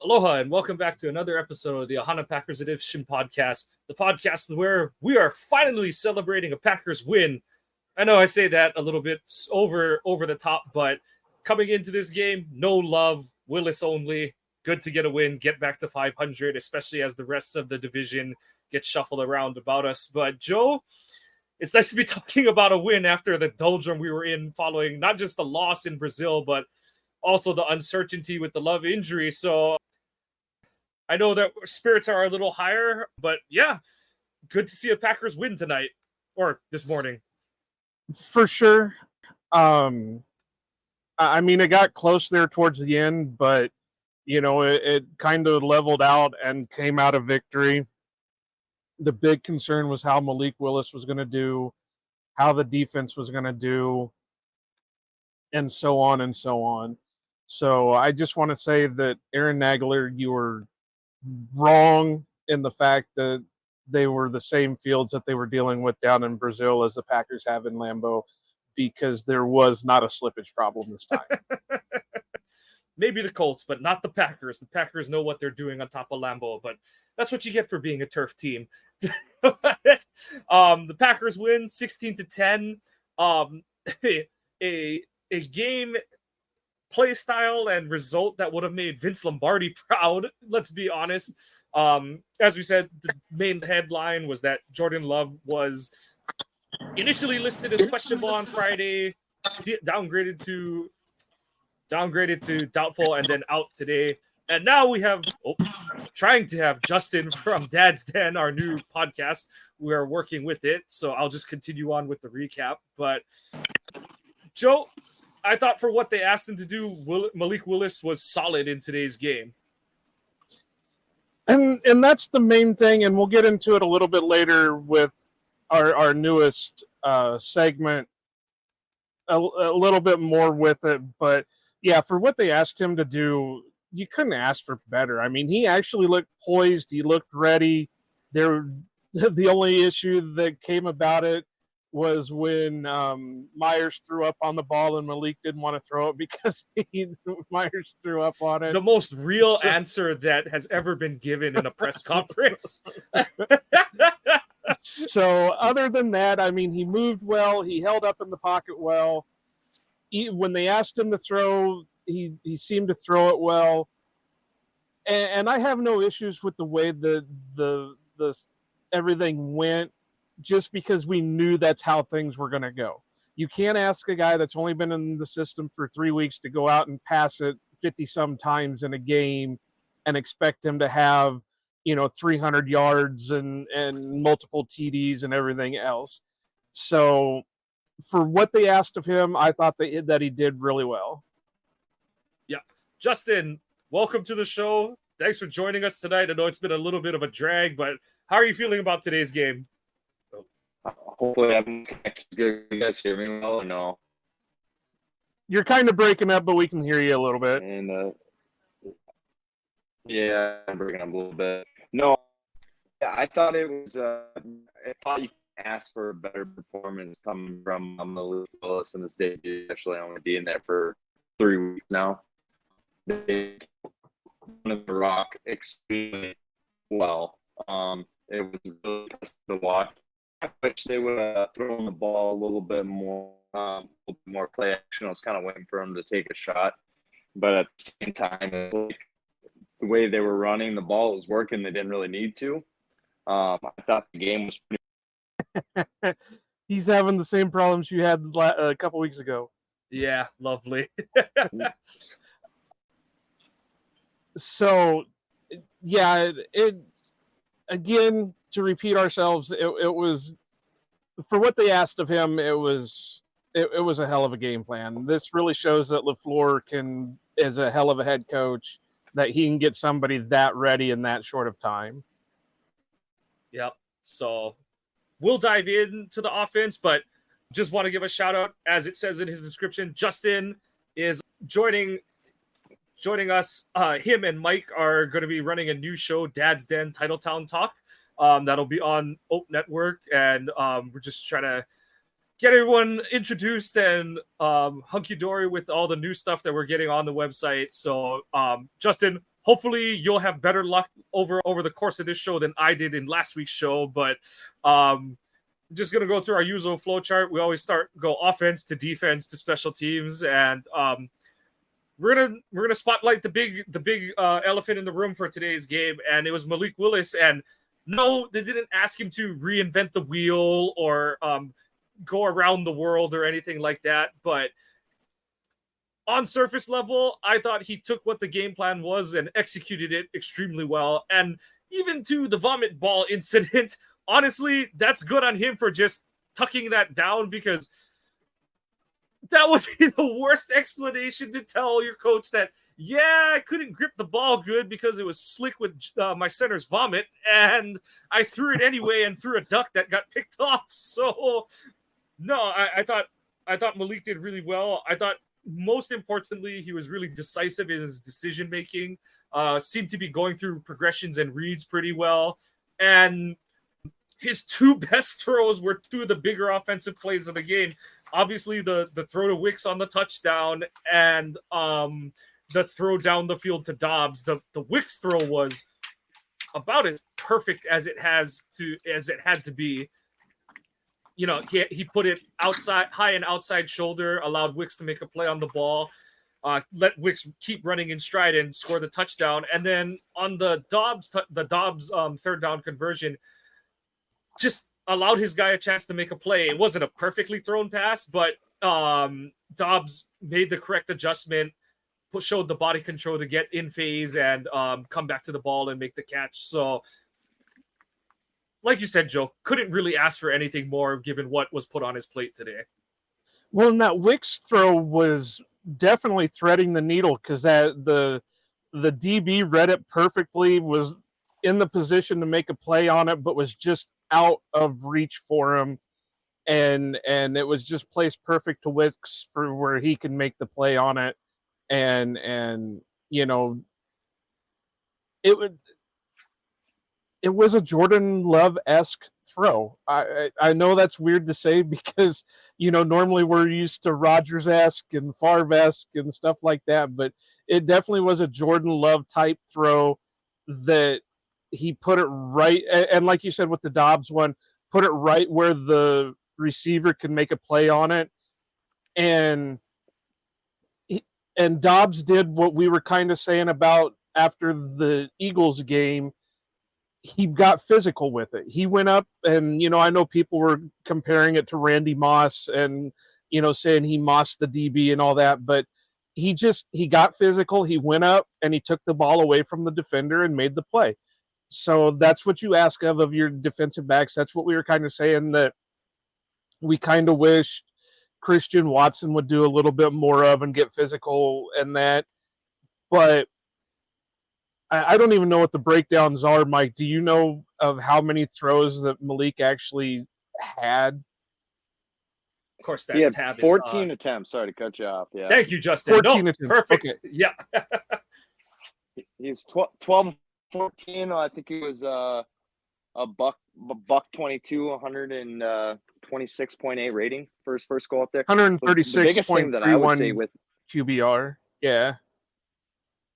Aloha and welcome back to another episode of the Ohana Packers Edition podcast, the podcast where we are finally celebrating a Packers win. I know I say that a little bit over the top, but coming into this game, no love, Willis only. Good to get a win, get back to 500, especially as the rest of the division gets shuffled around about us. But Joe, it's nice to be talking about a win after the doldrum we were in following not just the loss in Brazil, but also the uncertainty with the Love injury. So I know that spirits are a little higher, but yeah, good to see a Packers win tonight or this morning. For sure. I mean, it got close there towards the end, but, you know, it kind of leveled out and came out of victory. The big concern was how Malik Willis was going to do, how the defense was going to do, and so on and so on. So I just want to say that Aaron Nagler, you were wrong in the fact that they were the same fields that they were dealing with down in Brazil as the Packers have in Lambeau, because there was not a slippage problem this time. Maybe the Colts, but not the Packers. The Packers know what they're doing on top of Lambeau, but that's what you get for being a turf team. The Packers win 16-10. A game play style and result that would have made Vince Lombardi proud. Let's be honest. As we said, the main headline was that Jordan Love was initially listed as questionable on Friday, downgraded to doubtful, and then out today. And now we have trying to have Justin from Dad's Den, our new podcast. We are working with it, so I'll just continue on with the recap. But Joe, I thought for what they asked him to do, Malik Willis was solid in today's game. And that's the main thing, and we'll get into it a little bit later with our newest segment, a little bit more with it. But, yeah, for what they asked him to do, you couldn't ask for better. I mean, he actually looked poised. He looked ready. The only issue that came about it was when Myers threw up on the ball and Malik didn't want to throw it because Myers threw up on it. The most real answer that has ever been given in a press conference. So other than that, I mean, he moved well. He held up in the pocket well. When they asked him to throw, he seemed to throw it well. And I have no issues with the way the everything went, just because we knew that's how things were going to go. You can't ask a guy that's only been in the system for 3 weeks to go out and pass it 50-some times in a game and expect him to have, 300 yards and multiple TDs and everything else. So for what they asked of him, I thought that he did really well. Yeah. Justin, welcome to the show. Thanks for joining us tonight. I know it's been a little bit of a drag, but how are you feeling about today's game? Hopefully I'm good. You guys hear me well or no? You're kind of breaking up, but we can hear you a little bit. And yeah, I'm breaking up a little bit. No, I thought it was. I thought you could ask for a better performance coming from Malik Willis in this debut. Actually, only being there for 3 weeks now. They won the rock extremely well. It was really impressive to watch. I wish they would have thrown the ball a little bit more play action. I was kind of waiting for them to take a shot, but at the same time, it's like the way they were running, the ball was working. They didn't really need to. I thought the game was pretty. He's having the same problems you had a couple weeks ago. Yeah, lovely. So, yeah, it again, to repeat ourselves, it was, for what they asked of him, it was a hell of a game plan. This really shows that LaFleur is a hell of a head coach, that he can get somebody that ready in that short of time. Yep. So we'll dive into the offense, but just want to give a shout out, as it says in his description. Justin is joining us. Him and Mike are going to be running a new show, Dad's Den Titletown Talk. That'll be on OPE Network, and we're just trying to get everyone introduced and hunky-dory with all the new stuff that we're getting on the website. So, Justin, hopefully you'll have better luck over the course of this show than I did in last week's show. But just gonna go through our usual flow chart. We always go offense to defense to special teams, and we're gonna spotlight the big elephant in the room for today's game, and it was Malik Willis. And no, they didn't ask him to reinvent the wheel or go around the world or anything like that. But on surface level, I thought he took what the game plan was and executed it extremely well. And even to the vomit ball incident, honestly, that's good on him for just tucking that down, because that would be the worst explanation to tell your coach that, yeah, I couldn't grip the ball good because it was slick with my center's vomit, and I threw it anyway and threw a duck that got picked off. So, no, I thought Malik did really well. I thought most importantly, he was really decisive in his decision making. Seemed to be going through progressions and reads pretty well, and his two best throws were two of the bigger offensive plays of the game. Obviously, the throw to Wicks on the touchdown, and the throw down the field to Dobbs. The Wicks throw was about as perfect as it had to be. You know, he put it outside, high and outside shoulder, allowed Wicks to make a play on the ball, let Wicks keep running in stride and score the touchdown. And then on the Dobbs third down conversion, just allowed his guy a chance to make a play. It wasn't a perfectly thrown pass, but Dobbs made the correct adjustment, showed the body control to get in phase and come back to the ball and make the catch. So, like you said, Joe, couldn't really ask for anything more given what was put on his plate today. Well, and that Wicks throw was definitely threading the needle, because the DB read it perfectly, was in the position to make a play on it, but was just out of reach for him, and it was just placed perfect to Wicks for where he can make the play on it, and you know, it was a Jordan Love-esque throw. I know that's weird to say, because, you know, normally we're used to Rodgers-esque and Favre-esque and stuff like that, but it definitely was a Jordan Love type throw that he put it right. And like you said with the Dobbs one, put it right where the receiver can make a play on it. And Dobbs did what we were kind of saying about after the Eagles game. He got physical with it. He went up, and, you know, I know people were comparing it to Randy Moss and, you know, saying he mossed the DB and all that, but he got physical. He went up and he took the ball away from the defender and made the play. So that's what you ask of your defensive backs. That's what we were kind of saying, that we kind of wished Christian Watson would do a little bit more of and get physical and that. But I don't even know what the breakdowns are, Mike. Do you know of how many throws that Malik actually had? Of course, that he had tab 14 is attempts. Sorry to cut you off. Yeah. Thank you, Justin. 14 attempts. Perfect. Okay. Yeah. He's 12, 14. I think he was a buck 22, 126.8 rating for his first goal out there. 136.31 The biggest thing that I would say with QBR. Yeah.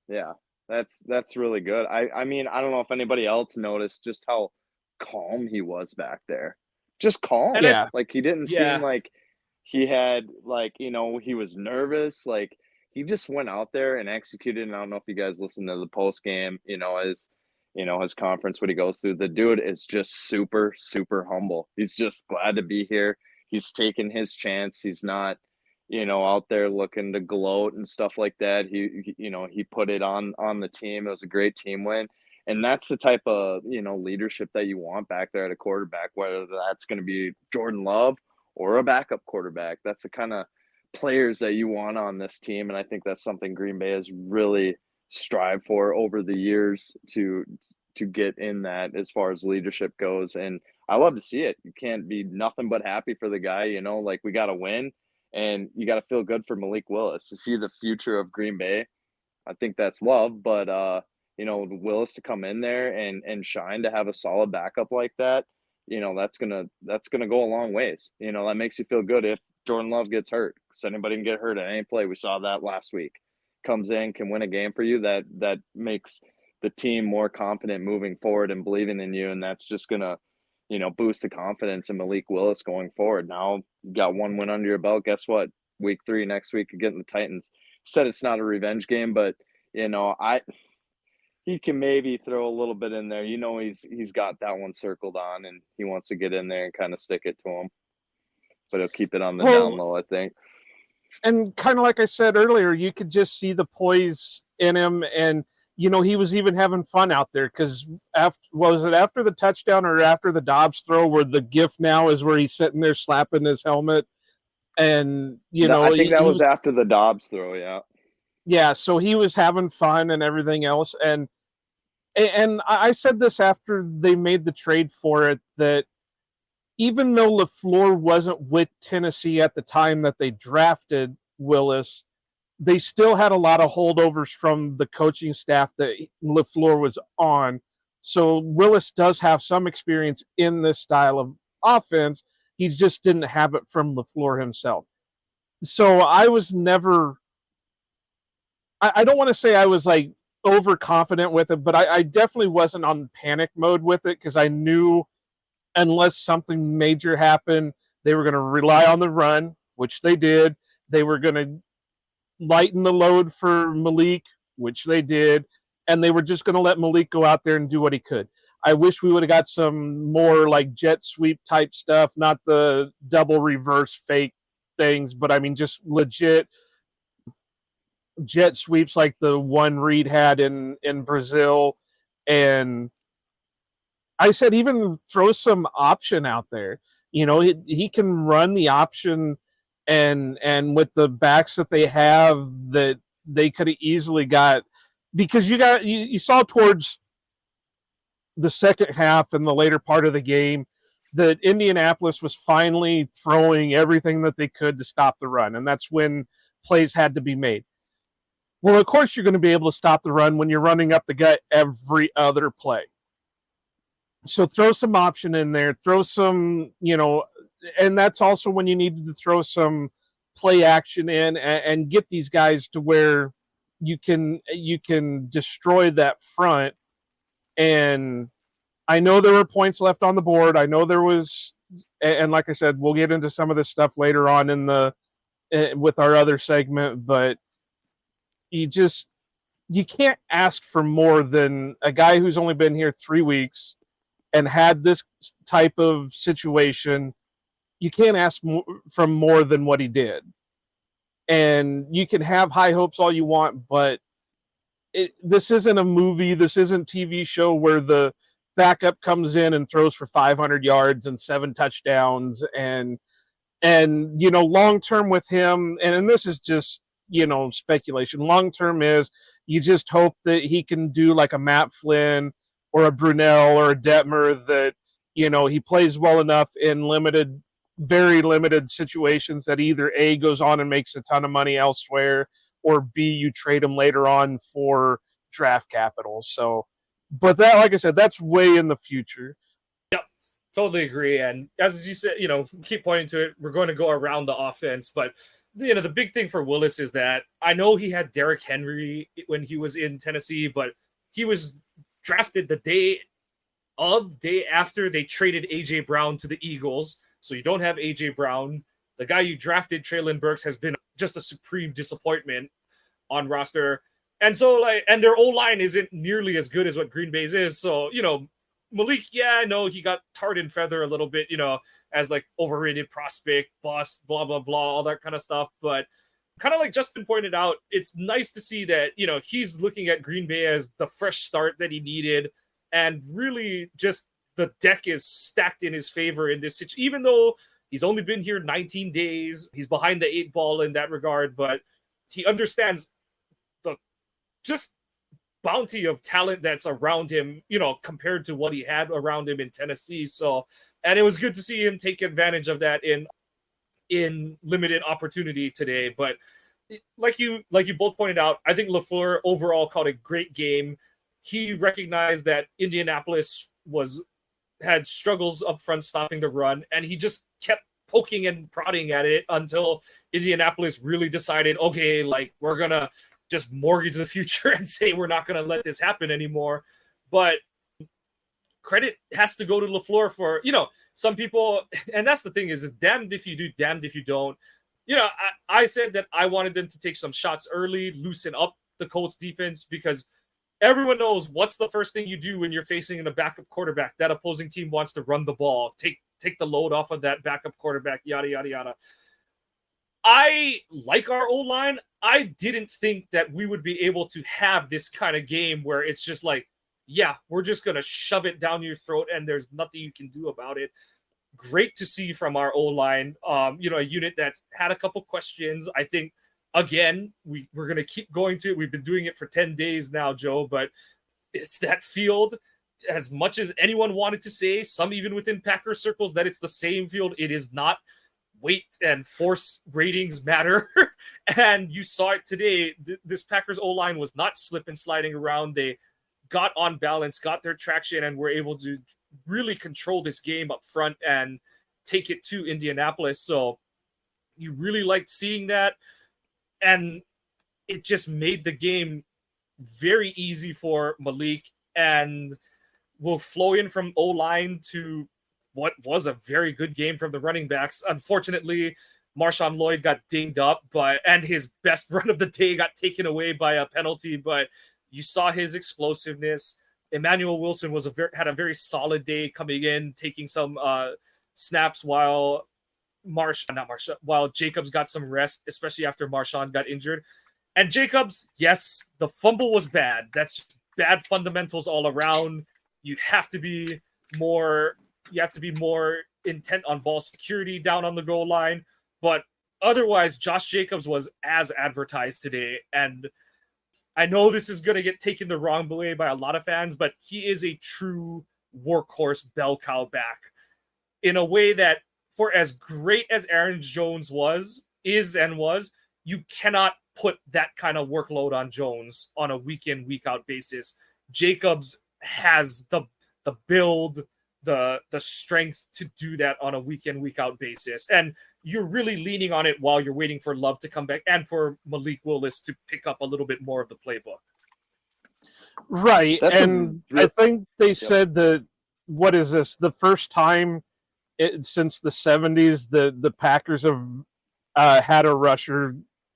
Yeah, that's really good. I mean, I don't know if anybody else noticed just how calm he was back there. Just calm. And like he didn't seem like he had, like, you know, he was nervous. Like, he just went out there and executed. And I don't know if you guys listened to the post game, you know, his conference, what he goes through. The dude is just super, super humble. He's just glad to be here. He's taking his chance. He's not, you know, out there looking to gloat and stuff like that. He you know, he put it on the team. It was a great team win. And that's the type of, you know, leadership that you want back there at a quarterback, whether that's going to be Jordan Love or a backup quarterback. That's the kind of players that you want on this team. And I think that's something Green Bay has really strived for over the years to get in that as far as leadership goes. And I love to see it. You can't be nothing but happy for the guy, you know, like, we got to win. And you got to feel good for Malik Willis to see the future of Green Bay. I think that's love, but you know, Willis to come in there and shine, to have a solid backup like that, you know, that's gonna go a long ways. You know, that makes you feel good if Jordan Love gets hurt, because anybody can get hurt at any play. We saw that last week. comes in, can win a game for you, that makes the team more confident moving forward and believing in you. And that's just going to, boost the confidence in Malik Willis going forward. Now you got one win under your belt. Guess what? Week 3 next week against the Titans. Said it's not a revenge game, but he can maybe throw a little bit in there. He's got that one circled on, and he wants to get in there and kind of stick it to him. But he'll keep it on the down low, I think. And kind of like I said earlier, you could just see the poise in him, and he was even having fun out there because was it after the touchdown or after the Dobbs throw where the gif now is where he's sitting there slapping his helmet, and I think that was after the Dobbs throw, yeah. Yeah, so he was having fun and everything else, and I said this after they made the trade for it, that even though LaFleur wasn't with Tennessee at the time that they drafted Willis, they still had a lot of holdovers from the coaching staff that LaFleur was on. So Willis does have some experience in this style of offense. He just didn't have it from LaFleur himself. So I was never, I don't want to say I was like overconfident with it, but I definitely wasn't on panic mode with it because I knew unless something major happened, they were going to rely on the run, which they did. They were going to lighten the load for Malik, which they did. And they were just going to let Malik go out there and do what he could. I wish we would have got some more like jet sweep type stuff, not the double reverse fake things, but I mean just legit jet sweeps like the one Reed had in Brazil. And I said even throw some option out there. He can run the option, and with the backs that they have, that they could have easily got, because you saw towards the second half and the later part of the game that Indianapolis was finally throwing everything that they could to stop the run, and that's when plays had to be made. Well, of course you're going to be able to stop the run when you're running up the gut every other play. So throw some option in there, throw some, and that's also when you needed to throw some play action in and get these guys to where you can destroy that front. And I know there were points left on the board. I know there was, and like I said, we'll get into some of this stuff later on with our other segment, but you can't ask for more than a guy who's only been here 3 weeks and had this type of situation. You can't ask for more than what he did. And you can have high hopes all you want, but this isn't a movie. This isn't TV show where the backup comes in and throws for 500 yards and 7 touchdowns. And long term with him, and this is just, speculation. Long term is you just hope that he can do like a Matt Flynn or a Brunell or a Detmer, that, he plays well enough in very limited situations that either A, goes on and makes a ton of money elsewhere, or B, you trade him later on for draft capital. So, but that, like I said, that's way in the future. Yep, totally agree. And as you said, keep pointing to it, we're going to go around the offense, but the big thing for Willis is that I know he had Derrick Henry when he was in Tennessee, but he was drafted the day after they traded A.J. Brown to the Eagles. So you don't have A.J. Brown. The guy you drafted, Treylon Burks, has been just a supreme disappointment on roster. And so, and their O-line isn't nearly as good as what Green Bay's is. So, Malik, I know he got tarred and feather a little bit, as like overrated prospect, bust, blah, blah, blah, all that kind of stuff. But kind of like Justin pointed out, it's nice to see that, he's looking at Green Bay as the fresh start that he needed. And really just the deck is stacked in his favor in this situation, even though he's only been here 19 days. He's behind the 8 ball in that regard, but he understands the just bounty of talent that's around him, compared to what he had around him in Tennessee. So, and it was good to see him take advantage of that in limited opportunity today. But like you both pointed out, I think LaFleur overall called a great game. He recognized that Indianapolis had struggles up front stopping the run, and he just kept poking and prodding at it until Indianapolis really decided, okay, like we're gonna just mortgage the future and say we're not going to let this happen anymore. But credit has to go to LaFleur for, some people, and that's the thing, is damned if you do, damned if you don't. I said that I wanted them to take some shots early, loosen up the Colts defense, because everyone knows what's the first thing you do when you're facing a backup quarterback. That opposing team wants to run the ball, take the load off of that backup quarterback, yada, yada, yada. I like our O-line. I didn't think that we would be able to have this kind of game where it's just like, yeah, we're just going to shove it down your throat and there's nothing you can do about it. Great to see from our O-line, a unit that's had a couple questions. I think, again, we're going to keep going to it. We've been doing it for 10 days now, Joe, but it's that field. As much as anyone wanted to say, some even within Packer circles, that it's the same field, it is not. Weight and force ratings matter. And you saw it today. This Packers O-line was not slip and sliding around. They got on balance, got their traction, and were able to really control this game up front and take it to Indianapolis. So you really liked seeing that. And it just made the game very easy for Malik, and will flow in from O-line to what was a very good game from the running backs. Unfortunately, Marshawn Lloyd got dinged up, and his best run of the day got taken away by a penalty, but you saw his explosiveness. Emmanuel Wilson had a very solid day coming in, taking some snaps while Jacobs got some rest, especially after Marshawn got injured. And Jacobs, yes, the fumble was bad. That's bad fundamentals all around. You have to be more intent on ball security down on the goal line. But otherwise, Josh Jacobs was as advertised today. And I know this is going to get taken the wrong way by a lot of fans, but he is a true workhorse bell cow back in a way that, for as great as Aaron Jones was, you cannot put that kind of workload on Jones on a week in, week out basis. Jacobs has the build, the strength to do that on a week in, week out basis. And you're really leaning on it while you're waiting for Love to come back and for Malik Willis to pick up a little bit more of the playbook. Right. I think they said that, what is this? The first time since the 70s, the Packers have had a rusher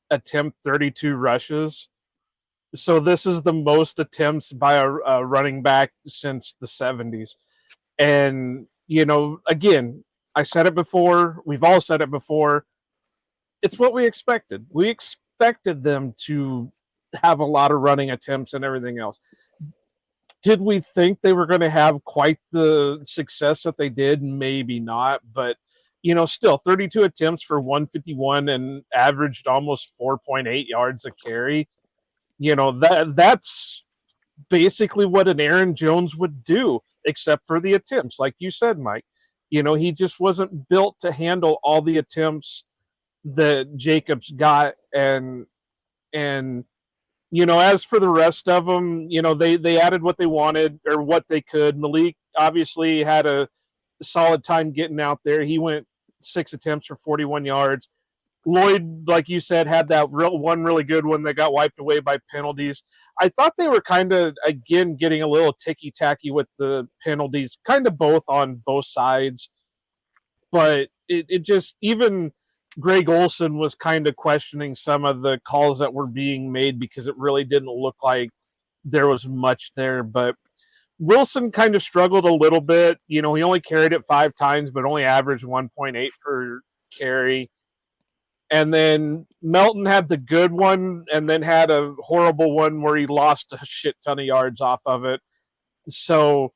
attempt 32 rushes. So this is the most attempts by a running back since the 70s. And, again, I said it before. We've all said it before. It's what we expected. We expected them to have a lot of running attempts and everything else. Did we think they were going to have quite the success that they did? Maybe not. But, still 32 attempts for 151 and averaged almost 4.8 yards a carry. That's basically what an Aaron Jones would do, except for the attempts. Like you said, Mike, he just wasn't built to handle all the attempts that Jacobs got. And as for the rest of them, they added what they wanted or what they could. Malik obviously had a solid time getting out there. He went 6 attempts for 41 yards. Lloyd, like you said, had that one really good one that got wiped away by penalties. I thought they were kind of, again, getting a little ticky-tacky with the penalties, kind of both on both sides. But it just, even Greg Olsen was kind of questioning some of the calls that were being made because it really didn't look like there was much there. But Wilson kind of struggled a little bit. He only carried it 5 times, but only averaged 1.8 per carry. And then Melton had the good one and then had a horrible one where he lost a shit ton of yards off of it. So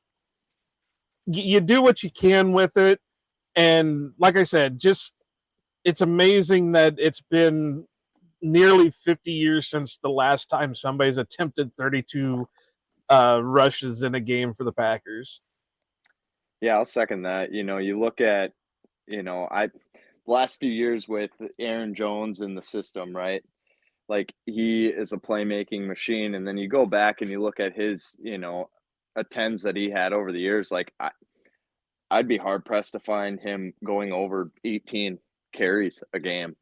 you do what you can with it. And like I said, it's amazing that it's been nearly 50 years since the last time somebody's attempted 32 rushes in a game for the Packers. Yeah, I'll second that. You look at, last few years with Aaron Jones in the system, right? Like, he is a playmaking machine. And then you go back and you look at his, attempts that he had over the years. Like, I'd be hard pressed to find him going over 18 carries a game.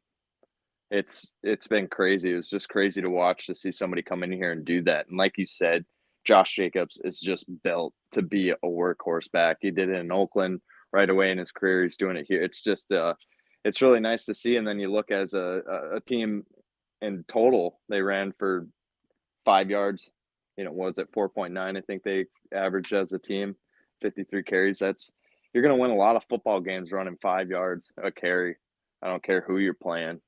it's been crazy. It was just crazy to watch to see somebody come in here and do that. And like you said, Josh Jacobs is just built to be a workhorse back. He did it in Oakland right away in his career. He's doing it here. It's just it's really nice to see. And then you look as a team in total, they ran for 5 yards. Was it 4.9? I think they averaged as a team, 53 carries. You're going to win a lot of football games running 5 yards a carry. I don't care who you're playing.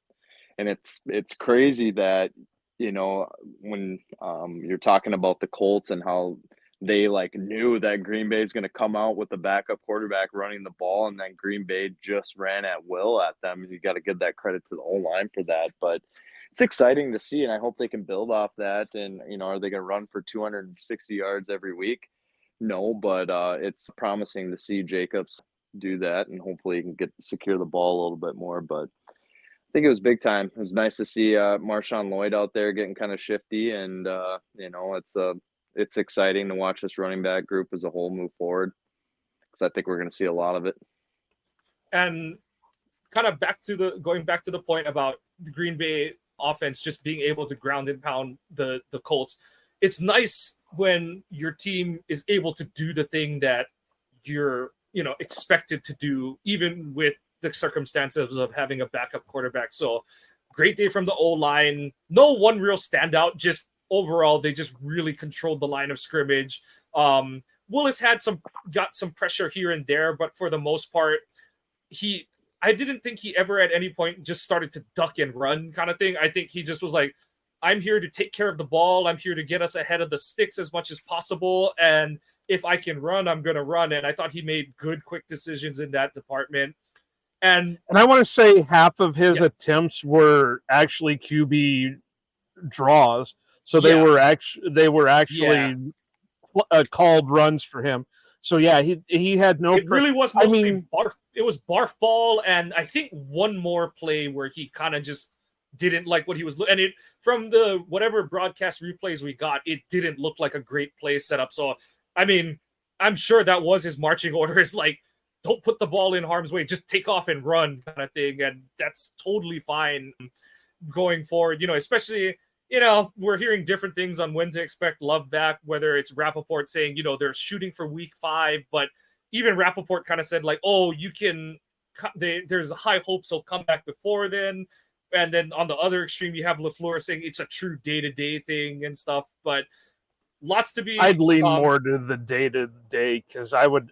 And it's crazy that, when you're talking about the Colts and how they knew that Green Bay is going to come out with the backup quarterback running the ball, and then Green Bay just ran at will at them. You got to give that credit to the O-line for that. But it's exciting to see, and I hope they can build off that. And, are they going to run for 260 yards every week? No, but it's promising to see Jacobs do that, and hopefully he can secure the ball a little bit more. But I think it was big time. It was nice to see Marshawn Lloyd out there getting kind of shifty, and it's exciting to watch this running back group as a whole move forward, because I think we're going to see a lot of it. And kind of going back to the point about the Green Bay offense just being able to ground and pound the Colts. It's nice when your team is able to do the thing that you're expected to do, even with the circumstances of having a backup quarterback. So great day from the O-line. No one real standout, just overall they just really controlled the line of scrimmage. Willis got some pressure here and there, but for the most part, I didn't think he ever at any point just started to duck and run kind of thing. I think he just was like, I'm here to take care of the ball. I'm here to get us ahead of the sticks as much as possible. And if I can run, I'm going to run. And I thought he made good, quick decisions in that department. And I want to say half of his attempts were actually QB draws. So they were actually called runs for him. So yeah, he had no. It really was mostly barf. It was barf ball, and I think one more play where he kind of just didn't like what he was. And it from the whatever broadcast replays we got, it didn't look like a great play setup. So I mean, I'm sure that was his marching orders, like, don't put the ball in harm's way, just take off and run kind of thing, and that's totally fine going forward. Especially. We're hearing different things on when to expect Love back, whether it's Rappaport saying, they're shooting for week 5, but even Rappaport kind of said there's high hopes he'll come back before then. And then on the other extreme, you have LaFleur saying it's a true day-to-day thing and stuff, but lots to be. I'd lean more to the day-to-day, because I would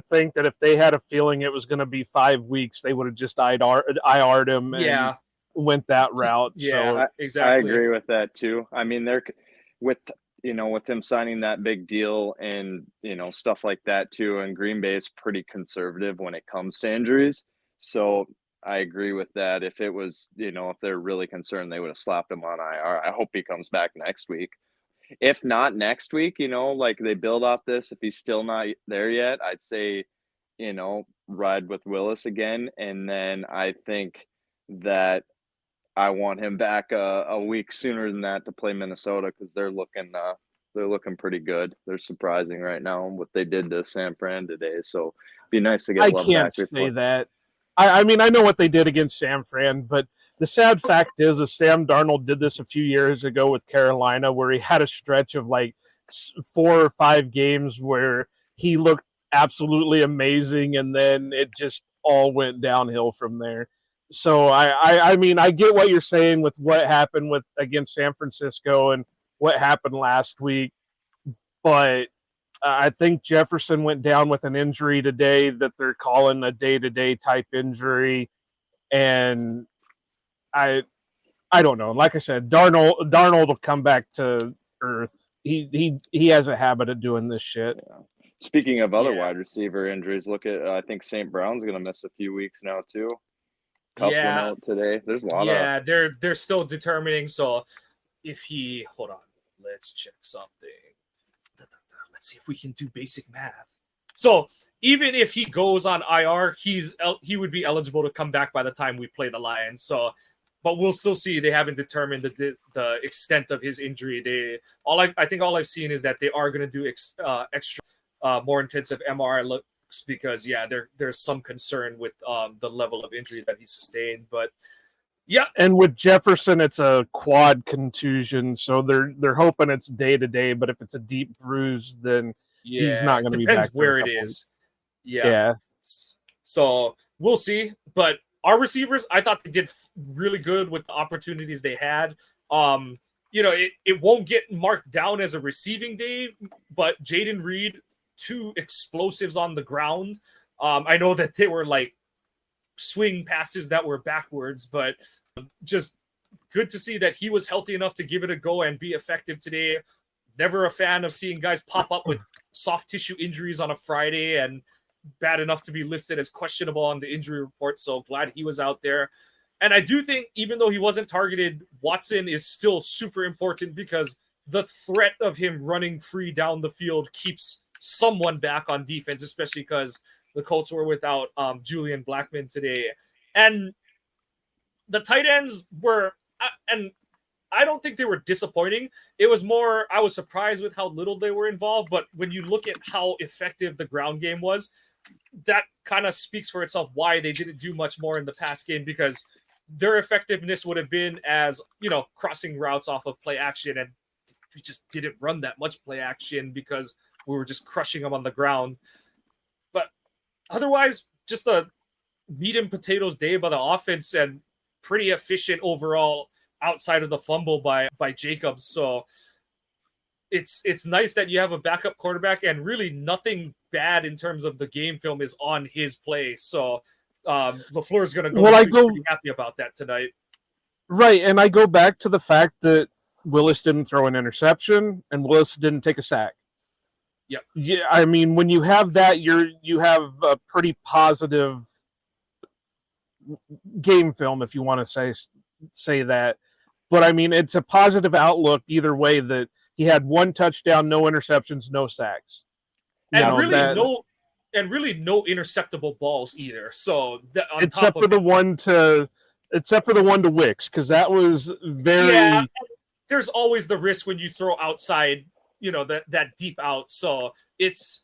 think that if they had a feeling it was going to be 5 weeks, they would have just IR'd him. Yeah. Went that route. Exactly. I agree with that too. I mean, they're with him signing that big deal and stuff like that too. And Green Bay is pretty conservative when it comes to injuries. So I agree with that. If it was, if they're really concerned, they would have slapped him on IR. I hope he comes back next week. If not next week, they build off this. If he's still not there yet, I'd say, ride with Willis again. And then I think that I want him back a week sooner than that to play Minnesota, because they're looking pretty good. They're surprising right now what they did to San Fran today. So it'd be nice to get Love back. I can't say that. I mean, I know what they did against San Fran, but the sad fact is Sam Darnold did this a few years ago with Carolina, where he had a stretch of 4 or 5 games where he looked absolutely amazing, and then it just all went downhill from there. So I mean, I get what you're saying with what happened against San Francisco and what happened last week, but I think Jefferson went down with an injury today that they're calling a day-to-day type injury, and I don't know. Like I said, Darnold will come back to earth. He has a habit of doing this shit. Yeah. Speaking of other wide receiver injuries, look at I think St. Brown's going to miss a few weeks now too. Cup went out today. There's a lot of they're still determining. So if hold on, let's check something. Let's see if we can do basic math. So even if he goes on IR, he would be eligible to come back by the time we play the Lions. So, but we'll still see. They haven't determined the extent of his injury. I think all I've seen is that they are going to do extra more intensive MRI looks, because there's some concern with the level of injury that he sustained. But Yeah, And with Jefferson, it's a quad contusion, so they're hoping it's day to day. But if it's a deep bruise, then he's yeah. not going to be Depends back for a where it couple weeks. is. Yeah. Yeah, So we'll see. But our receivers, I thought they did really good with the opportunities they had. It won't get marked down as a receiving day, but Jaden Reed, 2 explosives on the ground. I know that they were like swing passes that were backwards, but just good to see that he was healthy enough to give it a go and be effective today. Never a fan of seeing guys pop up with soft tissue injuries on a Friday and bad enough to be listed as questionable on the injury report. So glad he was out there. And I do think, even though he wasn't targeted, Watson is still super important because the threat of him running free down the field keeps someone back on defense, especially because the Colts were without Julian Blackmon today. And the tight ends were, and I don't think they were disappointing. It was more, I was surprised with how little they were involved. But when you look at how effective the ground game was, that kind of speaks for itself why they didn't do much more in the pass game, because their effectiveness would have been as, crossing routes off of play action. And we just didn't run that much play action because we were just crushing them on the ground. But otherwise, just a meat and potatoes day by the offense and pretty efficient overall outside of the fumble by Jacobs. So it's nice that you have a backup quarterback, and really nothing bad in terms of the game film is on his play. So LaFleur is going to go pretty happy about that tonight. Right, and I go back to the fact that Willis didn't throw an interception and Willis didn't take a sack. Yep. Yeah, I mean, when you have that, you have a pretty positive game film, if you want to say that. But I mean, it's a positive outlook either way, that he had 1 touchdown, no interceptions, no sacks. And really no interceptable balls either. So except for the one to Wicks, because that was very. Yeah, there's always the risk when you throw outside, that deep out. So it's,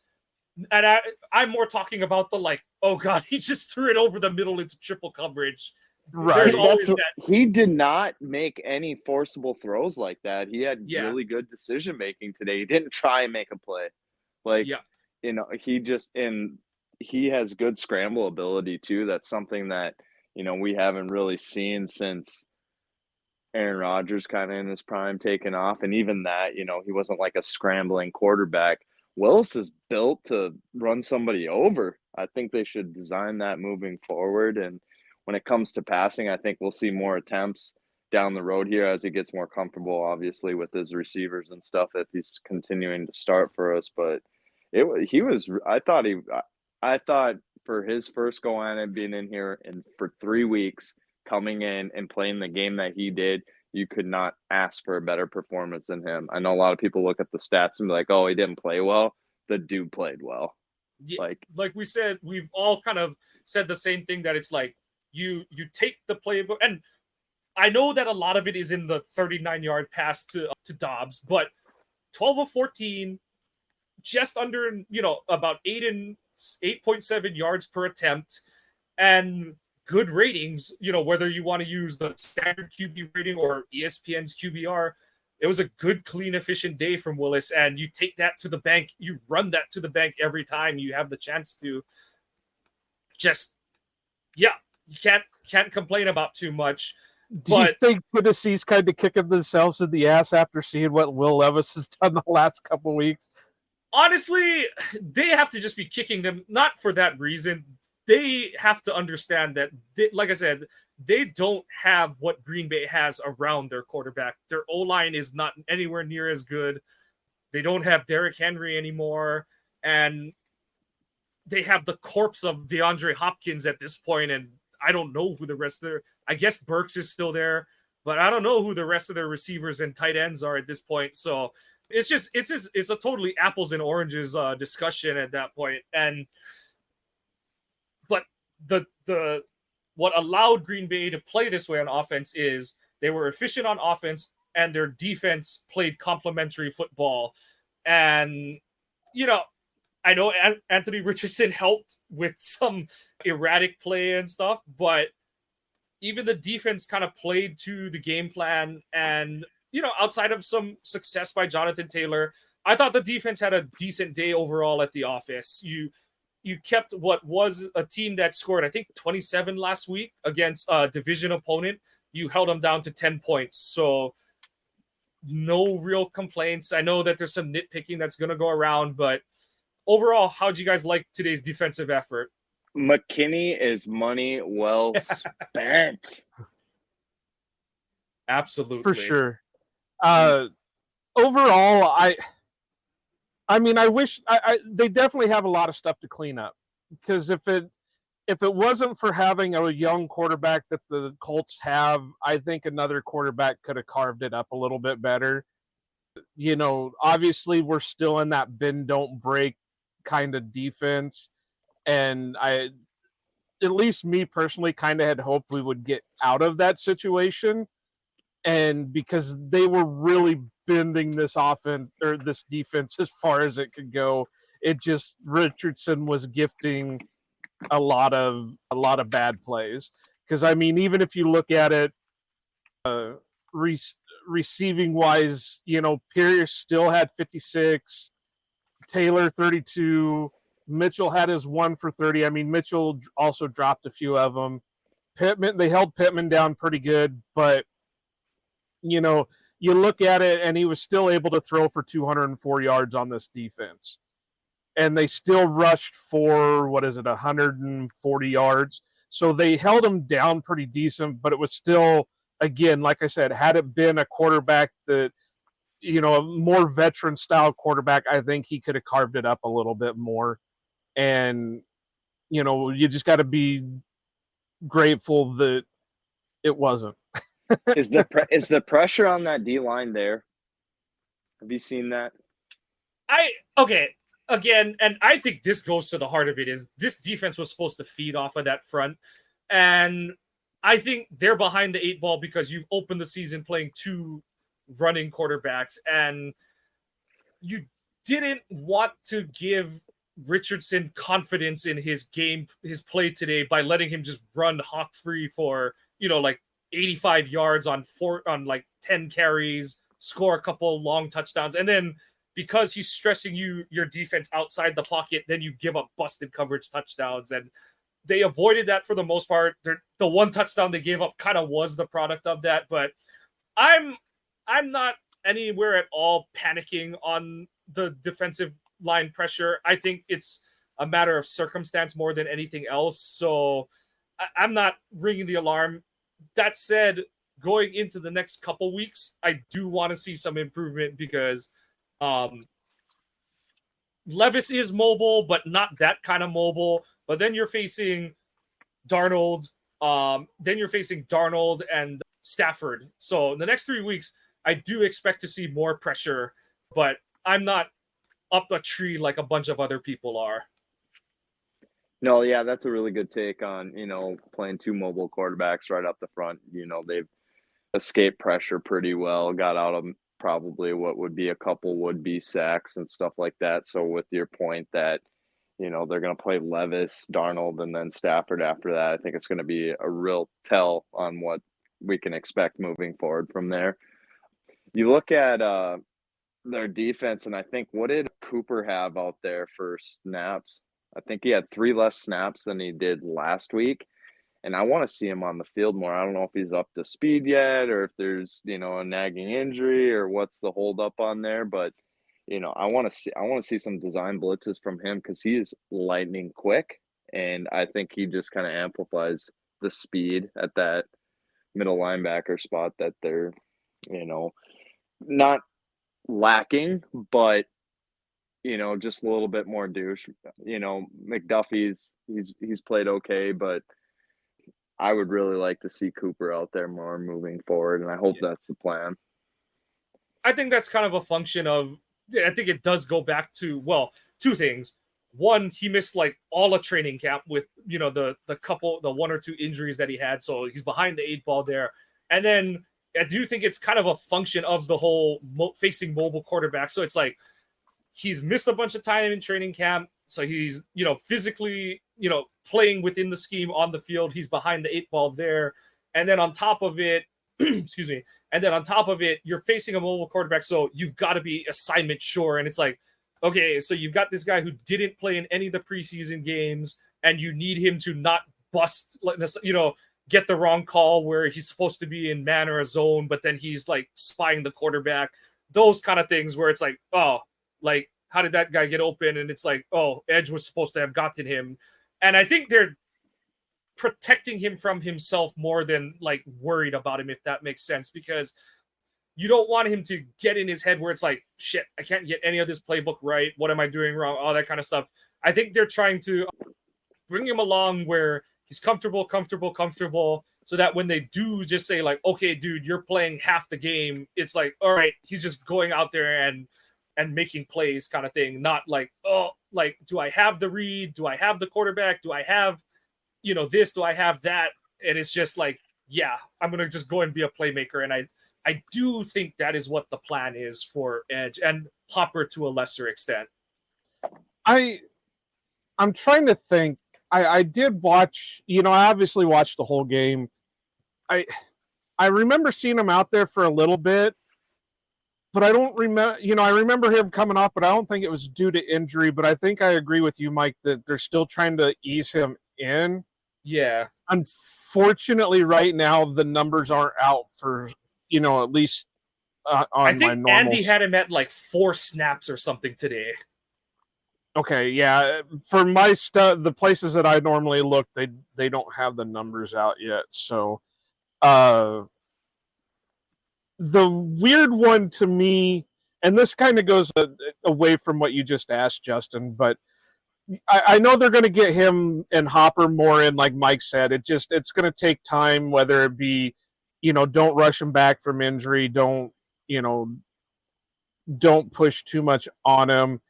and I'm more talking about the oh god, he just threw it over the middle into triple coverage. Right. There's always that. He did not make any forcible throws like that. He had really good decision making today. He didn't try and make a play. He has good scramble ability too. That's something that, we haven't really seen since Aaron Rodgers kind of in his prime taken off. And even that, he wasn't like a scrambling quarterback. Willis is built to run somebody over. I think they should design that moving forward. And when it comes to passing, I think we'll see more attempts down the road here as he gets more comfortable, obviously, with his receivers and stuff, if he's continuing to start for us. But I thought for his first go on and being in here and for 3 weeks, coming in and playing the game that he did, you could not ask for a better performance than him. I know a lot of people look at the stats and be like, oh, he didn't play well. The dude played well. Yeah, like we said, we've all kind of said the same thing, that it's like you take the playbook, and I know that a lot of it is in the 39-yard pass to Dobbs, but 12 of 14, just under, about 8.7 yards per attempt, and good ratings, whether you want to use the standard QB rating or ESPN's QBR. It was a good, clean, efficient day from Willis, and you take that to the bank. You run that to the bank every time you have the chance to. You can't complain about too much. Do you think Tennessee's kind of kicking themselves in the ass after seeing what Will Levis has done the last couple of weeks? Honestly, they have to just be kicking them, not for that reason. They have to understand that, like I said, they don't have what Green Bay has around their quarterback. Their O-line is not anywhere near as good. They don't have Derrick Henry anymore. And they have the corpse of DeAndre Hopkins at this point, and I don't know who the rest of I guess Burks is still there, but I don't know who the rest of their receivers and tight ends are at this point. So it's a totally apples and oranges discussion at that point. But what allowed Green Bay to play this way on offense is they were efficient on offense, and their defense played complementary football. And, I know Anthony Richardson helped with some erratic play and stuff, but even the defense kind of played to the game plan. And, outside of some success by Jonathan Taylor, I thought the defense had a decent day overall at the office. You kept what was a team that scored, I think, 27 last week against a division opponent. You held them down to 10 points. So no real complaints. I know that there's some nitpicking that's going to go around, but overall, how'd you guys like today's defensive effort? McKinney is money well spent. Absolutely. For sure. Overall, I mean, I wish they definitely have a lot of stuff to clean up, because if it wasn't for having a young quarterback that the Colts have, I think another quarterback could have carved it up a little bit better. Obviously we're still in that bend don't break kind of defense, and at least me personally kind of had hoped we would get out of that situation, and because they were really bending this offense or this defense as far as it could go, it just Richardson was gifting a lot of bad plays. Because I mean, even if you look at it receiving wise, Pierce still had 56, Taylor 32, Mitchell had his 1 for 30. I mean, Mitchell also dropped a few of them. They held Pittman down pretty good, but you look at it and he was still able to throw for 204 yards on this defense. And they still rushed for, 140 yards. So they held him down pretty decent, but it was still, again, like I said, had it been a quarterback that, a more veteran style quarterback, I think he could have carved it up a little bit more. And, you just got to be grateful that it wasn't. Is the pressure on that D-line there? Have you seen that? Okay. Again, and I think this goes to the heart of it, is this defense was supposed to feed off of that front. And I think they're behind the 8 ball because you've opened the season playing 2 running quarterbacks, and you didn't want to give Richardson confidence in his play today by letting him just run hawk free for, like 85 yards on 10 carries, score a couple long touchdowns. And then because he's stressing your defense outside the pocket, then you give up busted coverage touchdowns. And they avoided that for the most part. The one touchdown they gave up kind of was the product of that. But I'm not anywhere at all panicking on the defensive line pressure. I think it's a matter of circumstance more than anything else. So I'm not ringing the alarm. That said, going into the next couple weeks, I do want to see some improvement because Levis is mobile, but not that kind of mobile. But then you're facing Darnold. Then you're facing Darnold and Stafford. So in the next 3 weeks, I do expect to see more pressure, but I'm not up a tree like a bunch of other people are. No, yeah, that's a really good take on, playing 2 mobile quarterbacks right up the front. They've escaped pressure pretty well, got out of probably what would be a couple would-be sacks and stuff like that. So with your point that, they're going to play Levis, Darnold, and then Stafford after that, I think it's going to be a real tell on what we can expect moving forward from there. You look at their defense, and I think, what did Cooper have out there for snaps? I think he had 3 less snaps than he did last week. And I want to see him on the field more. I don't know if he's up to speed yet or if there's, a nagging injury or what's the hold up on there. But, I want to see some design blitzes from him because he is lightning quick. And I think he just kind of amplifies the speed at that middle linebacker spot that they're, not lacking, but just a little bit more douche. McDuffie's he's played okay, but I would really like to see Cooper out there more moving forward, and I hope that's the plan. I think that's kind of a function of, I think it does go back to, 2 things. One, he missed all a training camp with, the 1 or 2 injuries that he had. So he's behind the 8 ball there. And then I do think it's kind of a function of the whole facing mobile quarterbacks. So it's like, he's missed a bunch of time in training camp. So he's, physically, playing within the scheme on the field. He's behind the 8 ball there. And then on top of it, excuse me, and then on top of it, you're facing a mobile quarterback, so you've got to be assignment sure. And it's like, okay, so you've got this guy who didn't play in any of the preseason games, and you need him to not bust, get the wrong call where he's supposed to be in man or a zone, but then he's like spying the quarterback. Those kind of things where it's like, oh, like, how did that guy get open? And it's like, oh, Edge was supposed to have gotten him. And I think they're protecting him from himself more than like worried about him, if that makes sense, because you don't want him to get in his head where it's like, shit, I can't get any of this playbook right. What am I doing wrong? All that kind of stuff. I think they're trying to bring him along where he's comfortable, so that when they do just say like, okay, dude, you're playing half the game, it's like, all right, he's just going out there and making plays kind of thing. Not like, oh, like, do I have the read? Do I have the quarterback? Do I have, this? Do I have that? And it's just like, yeah, I'm going to just go and be a playmaker. And I do think that is what the plan is for Edge and Hopper to a lesser extent. I'm trying to think. I did watch, I obviously watched the whole game. I remember seeing him out there for a little bit, but I don't remember, I remember him coming off, but I don't think it was due to injury. But I think I agree with you, Mike, that they're still trying to ease him in. Yeah. Unfortunately, right now, the numbers aren't out for, at least on my normals. I think Andy had him at like 4 snaps or something today. Okay, yeah. For my stuff, the places that I normally look, they don't have the numbers out yet. So, the weird one to me, and this kind of goes away from what you just asked, Justin, but I know they're going to get him and Hopper more in, like Mike said. It's going to take time, whether it be, don't rush him back from injury, don't push too much on him.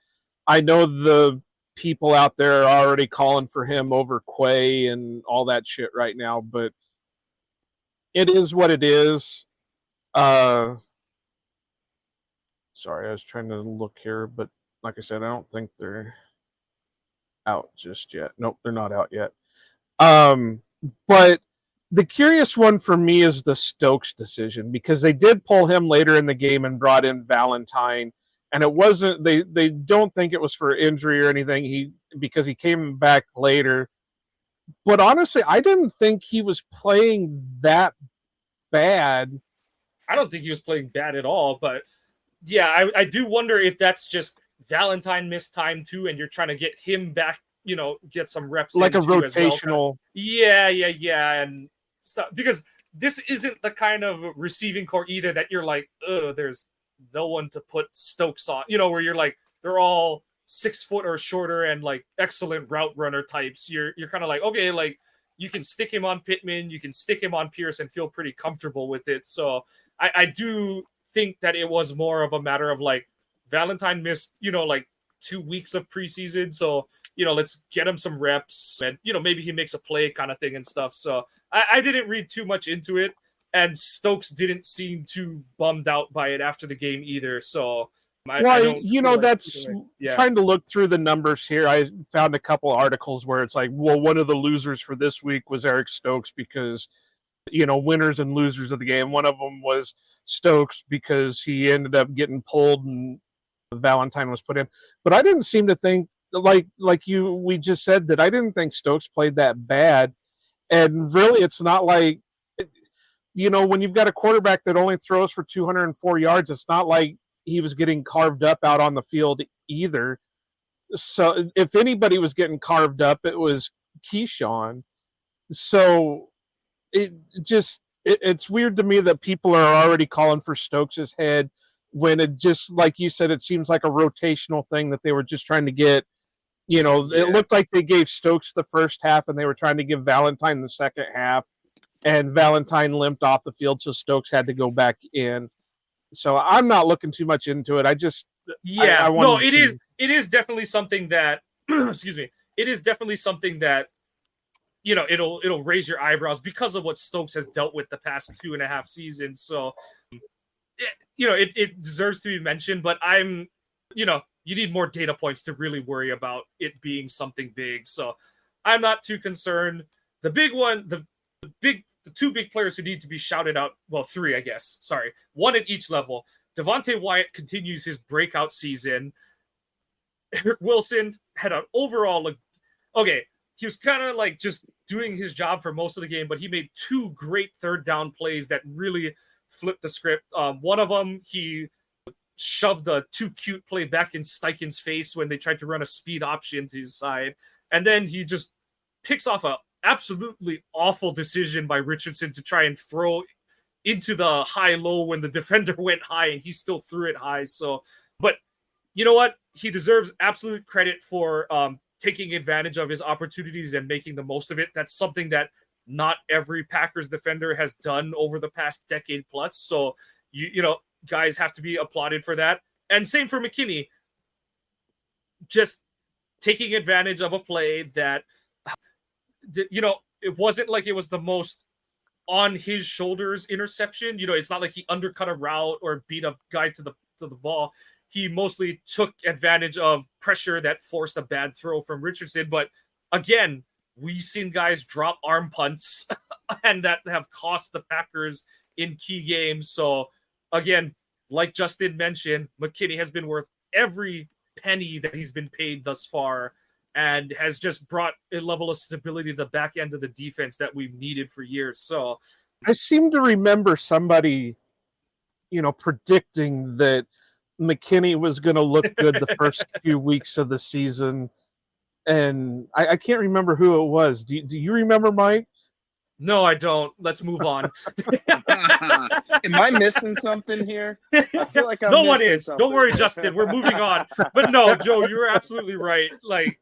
I know the people out there are already calling for him over Quay and all that shit right now, but it is what it is. Sorry, I was trying to look here, but like I said, I don't think they're out just yet. Nope, they're not out yet. But the curious one for me is the Stokes decision, because they did pull him later in the game and brought in Valentine, and it wasn't, they don't think it was for injury or anything, because he came back later. But honestly, I didn't think he was playing that bad. I don't think he was playing bad at all, but yeah, I do wonder if that's just Valentine missed time too, and you're trying to get him back, get some reps, like a rotational. Yeah, and stuff, because this isn't the kind of receiving core either that you're like, there's no one to put Stokes on, where you're like, they're all 6 foot or shorter and like excellent route runner types. You're kind of like, okay, like you can stick him on Pittman, you can stick him on Pierce and feel pretty comfortable with it. So I do think that it was more of a matter of like, Valentine missed, like 2 weeks of preseason. So, let's get him some reps and, maybe he makes a play kind of thing and stuff. So I didn't read too much into it. And Stokes didn't seem too bummed out by it after the game either. So, that's trying to look through the numbers here. I found a couple articles where it's like, well, one of the losers for this week was Eric Stokes because, winners and losers of the game. One of them was Stokes because he ended up getting pulled and Valentine was put in. But I didn't seem to think, we just said, that I didn't think Stokes played that bad. And really, it's not like, when you've got a quarterback that only throws for 204 yards, it's not like he was getting carved up out on the field either. So if anybody was getting carved up, it was Keyshawn. So it's weird to me that people are already calling for Stokes' head when it just, like you said, it seems like a rotational thing that they were just trying to get. It looked like they gave Stokes the first half and they were trying to give Valentine the second half, and Valentine limped off the field, so Stokes had to go back in. So I'm not looking too much into it. It is definitely something that excuse me. It is definitely something that it'll raise your eyebrows because of what Stokes has dealt with the past 2.5 seasons. So it deserves to be mentioned, but I'm you need more data points to really worry about it being something big. So I'm not too concerned. The big one, the big the two big players who need to be shouted out, well, three, I guess. Sorry. One at each level. Devontae Wyatt continues his breakout season. Eric Wilson had an overall, he was kind of like just doing his job for most of the game, but he made two great third down plays that really flipped the script. One of them, he shoved the too cute play back in Steichen's face when they tried to run a speed option to his side. And then he just picks off a absolutely awful decision by Richardson to try and throw into the high-low when the defender went high, and he still threw it high. So, but you know what? He deserves absolute credit for taking advantage of his opportunities and making the most of it. That's something that not every Packers defender has done over the past decade plus. So, you know, guys have to be applauded for that. And same for McKinney. Just taking advantage of a play that, you know, it wasn't like it was the most on his shoulders interception. You know, it's not like he undercut a route or beat a guy to the ball. He mostly took advantage of pressure that forced a bad throw from Richardson. But again, we've seen guys drop arm punts and that have cost the Packers in key games. So again, like Justin mentioned, McKinney has been worth every penny that he's been paid thus far, and has just brought a level of stability to the back end of the defense that we've needed for years. So I seem to remember somebody, you know, predicting that McKinney was going to look good the first few weeks of the season. And I can't remember who it was. Do you remember, Mike? No, I don't. Let's move on. Am I missing something here? I feel like no one is. Something. Don't worry, Justin. We're moving on. But no, Joe, you're absolutely right. Like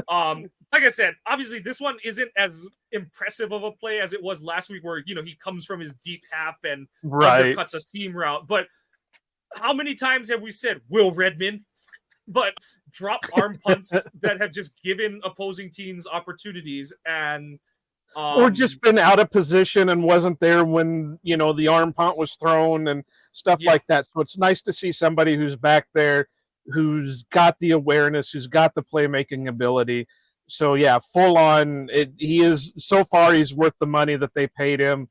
I said, obviously this one isn't as impressive of a play as it was last week, where, you know, he comes from his deep half and undercuts a seam route. But how many times have we said Will Redmond, but drop arm punts that have just given opposing teams opportunities, and or just been out of position and wasn't there when, you know, the arm punt was thrown and stuff like that. So it's nice to see somebody who's back there, who's got the awareness, who's got the playmaking ability. So yeah, full on. He is, so far, he's worth the money that they paid him.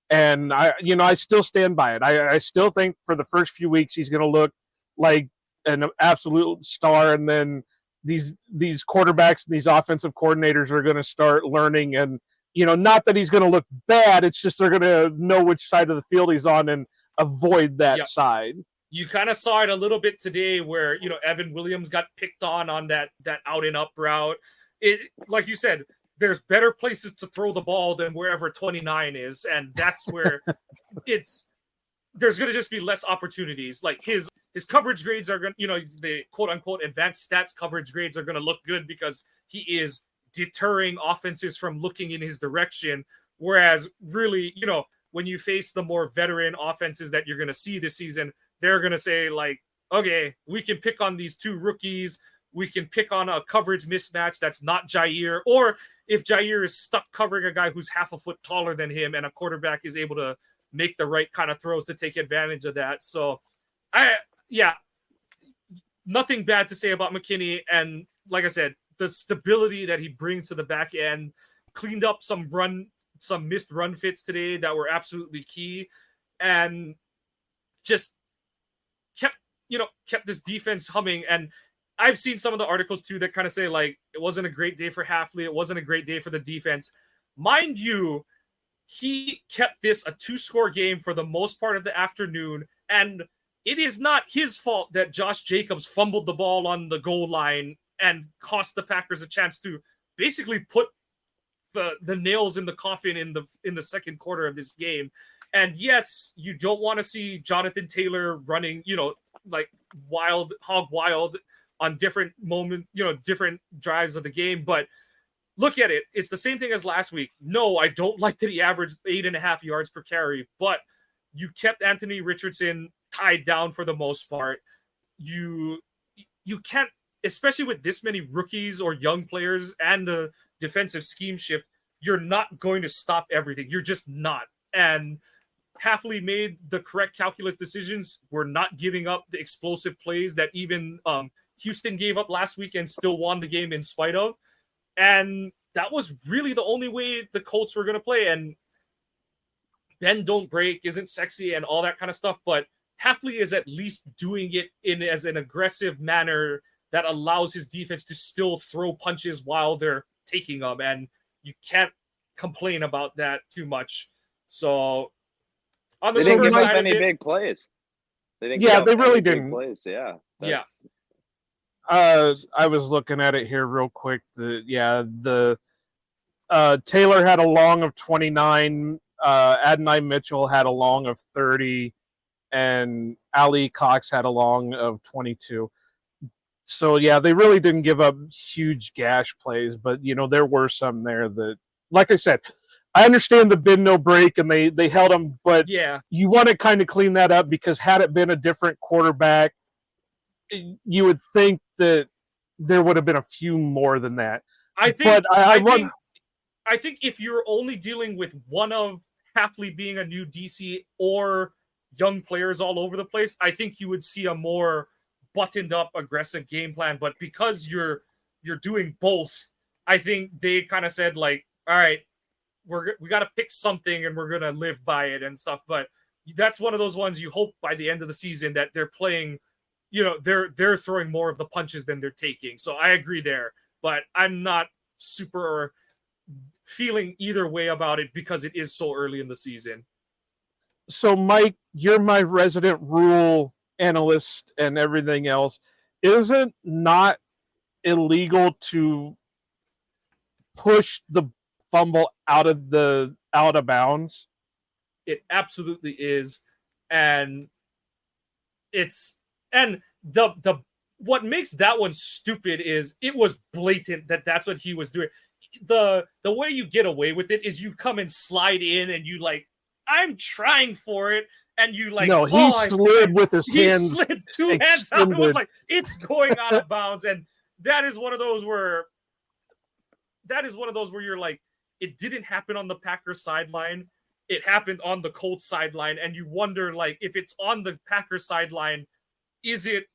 And I still stand by it. I still think for the first few weeks he's going to look like an absolute star, and then these quarterbacks and these offensive coordinators are going to start learning. And, you know, not that he's going to look bad, it's just they're going to know which side of the field he's on and avoid that side. You kind of saw it a little bit today where, you know, Evan Williams got picked on that out and up route. It, like you said, there's better places to throw the ball than wherever 29 is. And that's where there's going to just be less opportunities. Like his coverage grades are going to, you know, the quote unquote advanced stats coverage grades are going to look good because he is deterring offenses from looking in his direction. Whereas really, you know, when you face the more veteran offenses that you're going to see this season, they're going to say like, okay, we can pick on these two rookies. We can pick on a coverage mismatch that's not Jair, or if Jair is stuck covering a guy who's half a foot taller than him and a quarterback is able to make the right kind of throws to take advantage of that. So nothing bad to say about McKinney. And like I said, the stability that he brings to the back end, cleaned up some missed run fits today that were absolutely key, and just kept this defense humming. And I've seen some of the articles too that kind of say like it wasn't a great day for Hafley, it wasn't a great day for the defense. Mind you, he kept this a 2-score game for the most part of the afternoon, and it is not his fault that Josh Jacobs fumbled the ball on the goal line and cost the Packers a chance to basically put the nails in the coffin in the second quarter of this game. And yes, you don't want to see Jonathan Taylor running, you know, like hog wild on different moments, you know, different drives of the game. But look at it. It's the same thing as last week. No, I don't like that he averaged 8.5 yards per carry, but you kept Anthony Richardson tied down for the most part. You can't, especially with this many rookies or young players and the defensive scheme shift, you're not going to stop everything. You're just not. And Hafley made the correct calculus decisions. We're not giving up the explosive plays that even Houston gave up last week and still won the game in spite of. And that was really the only way the Colts were going to play. And bend don't break isn't sexy and all that kind of stuff, but Hafley is at least doing it in as an aggressive manner that allows his defense to still throw punches while they're taking them, and you can't complain about that too much. So on the They didn't reverse give up side of any it, big plays. They didn't Yeah, give up they any really big didn't. plays. Yeah. Yeah. I was looking at it here real quick. Taylor had a long of 29. Adonai Mitchell had a long of 30, and Ali Cox had a long of 22. So yeah, they really didn't give up huge gash plays, but there were some there that, like I said, I understand the bend no break and they held them, but yeah, you want to kind of clean that up, because had it been a different quarterback, you would think that there would have been a few more than that. I think But I think if you're only dealing with one of Hafley being a new DC or young players all over the place, I think you would see a more buttoned up aggressive game plan. But because you're doing both, I think they kind of said like, all right, we got to pick something and we're gonna live by it and stuff. But that's one of those ones you hope by the end of the season that they're playing, they're throwing more of the punches than they're taking. So I agree there, but I'm not super feeling either way about it because it is so early in the season. So Mike, you're my resident rule analyst and everything else. Is it not illegal to push the fumble out of bounds? It absolutely is, and the what makes that one stupid is it was blatant that that's what he was doing. The way you get away with it is you come and slide in and you like, I'm trying for it, and you like, no, he slid with his hands. He slid two hands out. It was like it's going out of bounds, and that is one of those where you're like, it didn't happen on the Packers sideline. It happened on the Colts sideline, and you wonder like if it's on the Packers sideline, is it,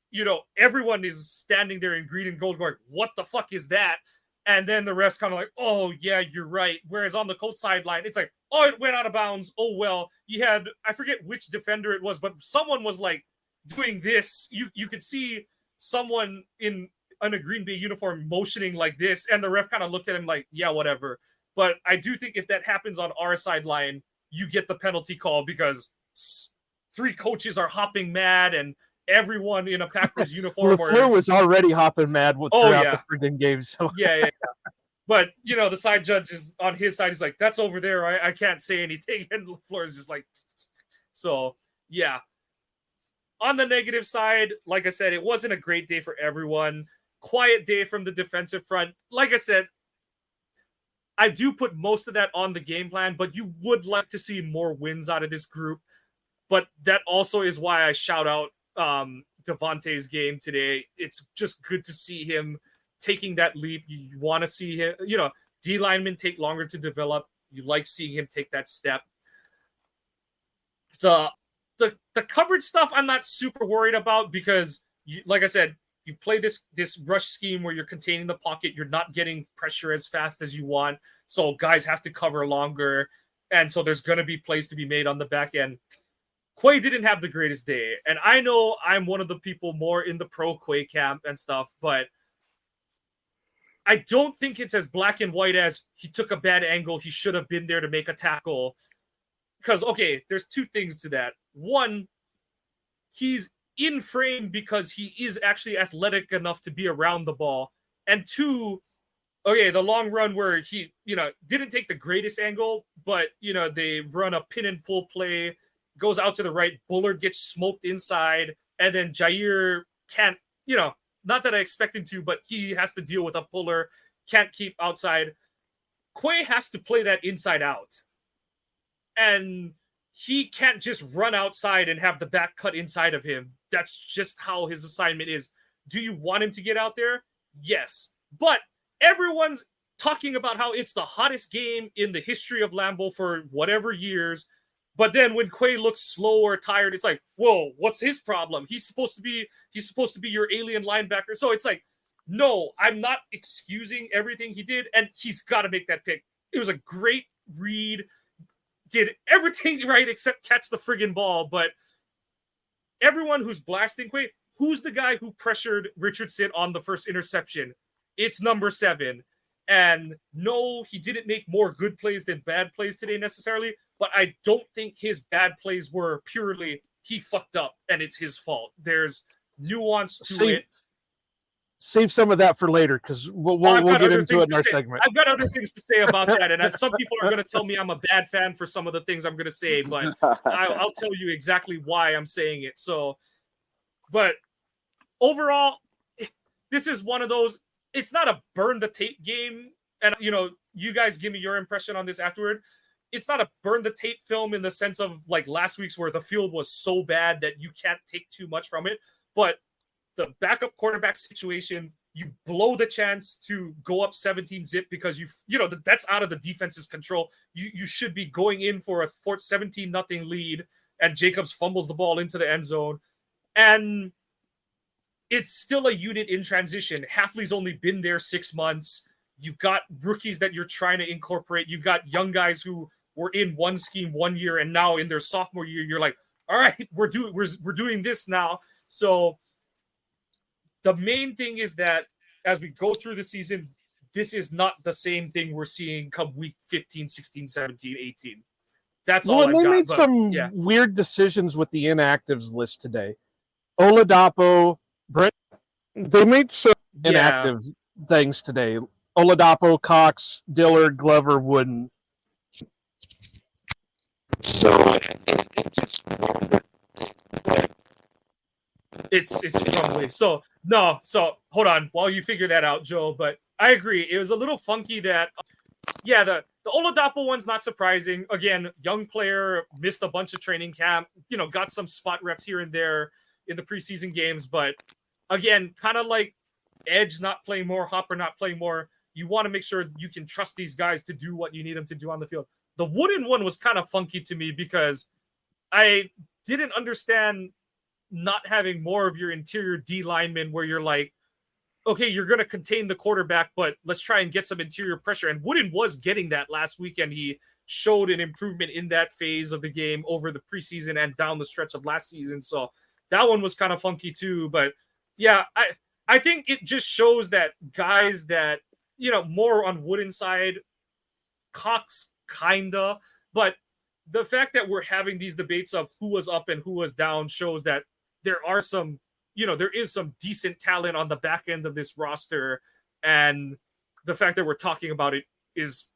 everyone is standing there in green and gold going, what the fuck is that? And then the refs kind of like, oh, yeah, you're right. Whereas on the Colts sideline, it's like, oh, it went out of bounds. Oh, well, you had, I forget which defender it was, but someone was like doing this. You could see someone in a Green Bay uniform motioning like this. And the ref kind of looked at him like, yeah, whatever. But I do think if that happens on our sideline, you get the penalty call because 3 coaches are hopping mad and everyone in a Packers uniform. LaFleur was already hopping mad throughout the freaking game. So yeah. But the side judge is on his side. He's like, "That's over there. I can't say anything." And LaFleur is just like, so yeah. On the negative side, like I said, it wasn't a great day for everyone. Quiet day from the defensive front. Like I said, I do put most of that on the game plan, but you would like to see more wins out of this group. But that also is why I shout out Devontae's game today. It's just good to see him taking that leap. You want to see him, D linemen take longer to develop. You like seeing him take that step. The coverage stuff I'm not super worried about because, like I said, you play this rush scheme where you're containing the pocket. You're not getting pressure as fast as you want. So guys have to cover longer. And so there's going to be plays to be made on the back end. Quay didn't have the greatest day. And I know I'm one of the people more in the pro Quay camp and stuff, but I don't think it's as black and white as he took a bad angle. He should have been there to make a tackle. Because, okay, there's 2 things to that. One, he's in frame because he is actually athletic enough to be around the ball. And 2, okay, the long run where he, didn't take the greatest angle, but, they run a pin and pull play, goes out to the right, Bullard gets smoked inside, and then Jair can't, not that I expect him to, but he has to deal with a puller, can't keep outside. Quay has to play that inside out. And he can't just run outside and have the back cut inside of him. That's just how his assignment is. Do you want him to get out there? Yes. But everyone's talking about how it's the hottest game in the history of Lambeau for whatever years. But then when Quay looks slow or tired, it's like, whoa, what's his problem? He's supposed to be your alien linebacker. So it's like, no, I'm not excusing everything he did, and he's got to make that pick. It was a great read. did everything right except catch the friggin' ball. But everyone who's blasting Quay, who's the guy who pressured Richardson on the first interception? It's number 7. And no, he didn't make more good plays than bad plays today necessarily, but I don't think his bad plays were purely he fucked up and it's his fault. There's nuance to it. Save some of that for later, because we'll get into it in our segment. I've got other things to say about that, and some people are going to tell me I'm a bad fan for some of the things I'm going to say, but I'll tell you exactly why I'm saying it. So, but overall, this is one of those. It's not a burn the tape game, and you guys give me your impression on this afterward. It's not a burn the tape film in the sense of like last week's where the field was so bad that you can't take too much from it, but the backup quarterback situation, you blow the chance to go up 17-zip because that's out of the defense's control. You should be going in for a 17-0 lead, and Jacobs fumbles the ball into the end zone. And it's still a unit in transition. Hafley's only been there 6 months. You've got rookies that you're trying to incorporate. You've got young guys who were in one scheme 1 year, and now in their sophomore year, you're like, all right, we're doing this now. So the main thing is that as we go through the season, this is not the same thing we're seeing come week 15, 16, 17, 18. That's all I've got. They made some weird decisions with the inactives list today. Oladapo, Brent, they made some inactive things today. Oladapo, Cox, Dillard, Glover, Wooden. So I think it's just it's crumbly. So hold on while you figure that out, Joe. But I agree. It was a little funky that, the Oladapo one's not surprising. Again, young player, missed a bunch of training camp, got some spot reps here and there in the preseason games. But again, kind of like Edge not playing more, Hopper not playing more. You want to make sure you can trust these guys to do what you need them to do on the field. The Wooden one was kind of funky to me because I didn't understand not having more of your interior D linemen where you're like, okay, you're going to contain the quarterback, but let's try and get some interior pressure. And Wooden was getting that last weekend. He showed an improvement in that phase of the game over the preseason and down the stretch of last season. So that one was kind of funky too. But yeah, I think it just shows that guys that, more on Wooden side, Cox kinda, but the fact that we're having these debates of who was up and who was down shows that there are some, there is some decent talent on the back end of this roster. And the fact that we're talking about it is,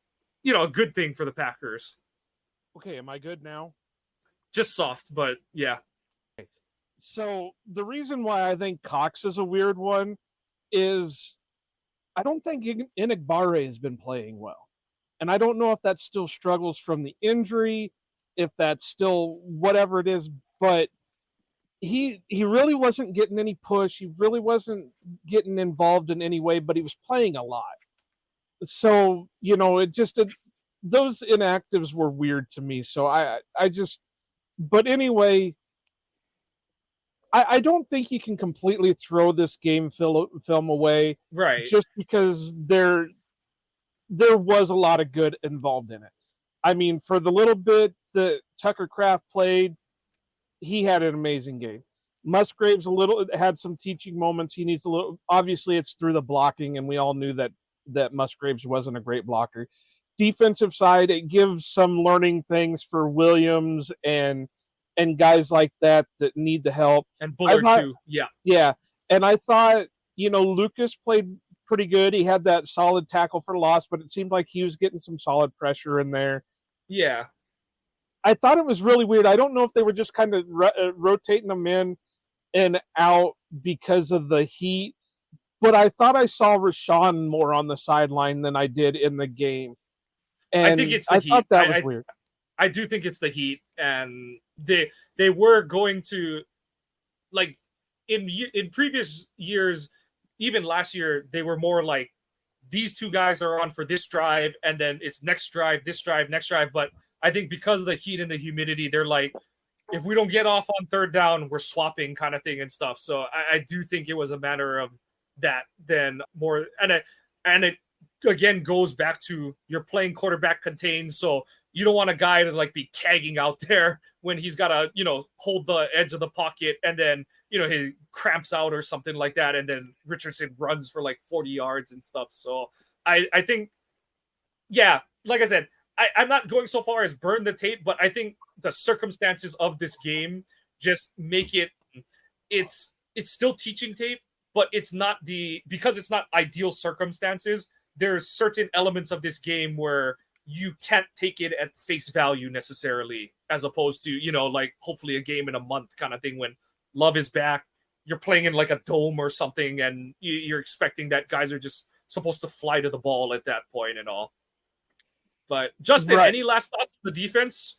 a good thing for the Packers. Okay, am I good now? Just soft, but yeah. So the reason why I think Cox is a weird one is I don't think Inigbare has been playing well. And I don't know if that still struggles from the injury, if that's still whatever it is, but he really wasn't getting any push. He really wasn't getting involved in any way, but he was playing a lot. So, those inactives were weird to me. So but anyway, I don't think you can completely throw this game film away. Right. Just because there was a lot of good involved in it. I mean, for the little bit that Tucker Kraft played, he had an amazing game. Musgraves had some teaching moments. He needs a little. Obviously, it's through the blocking, and we all knew that Musgraves wasn't a great blocker. Defensive side, it gives some learning things for Williams and guys like that need the help. And Bullard too. Yeah. Yeah. And I thought, Lucas played pretty good. He had that solid tackle for loss, but it seemed like he was getting some solid pressure in there. Yeah. I thought it was really weird. I don't know if they were just kind of rotating them in and out because of the heat, but I thought I saw Rashawn more on the sideline than I did in the game. And I think it's the heat. I thought that was weird. I do think it's the heat, and they were going to, like, in previous years, even last year, they were more like, these two guys are on for this drive, and then it's next drive, this drive, next drive. But I think because of the heat and the humidity, they're like, if we don't get off on third down, we're swapping kind of thing and stuff. So I do think it was a matter of that then more. And it again goes back to you're playing quarterback contained. So, you don't want a guy to like be cagging out there when he's got to, hold the edge of the pocket and then, he cramps out or something like that. And then Richardson runs for like 40 yards and stuff. So I think, yeah, like I said, I'm not going so far as burn the tape, but I think the circumstances of this game just make it's still teaching tape, but it's not because it's not ideal circumstances. There's certain elements of this game where you can't take it at face value necessarily, as opposed to, like hopefully a game in a month kind of thing when Love is back. You're playing in like a dome or something, and you're expecting that guys are just supposed to fly to the ball at that point and all. But Justin, any last thoughts on the defense?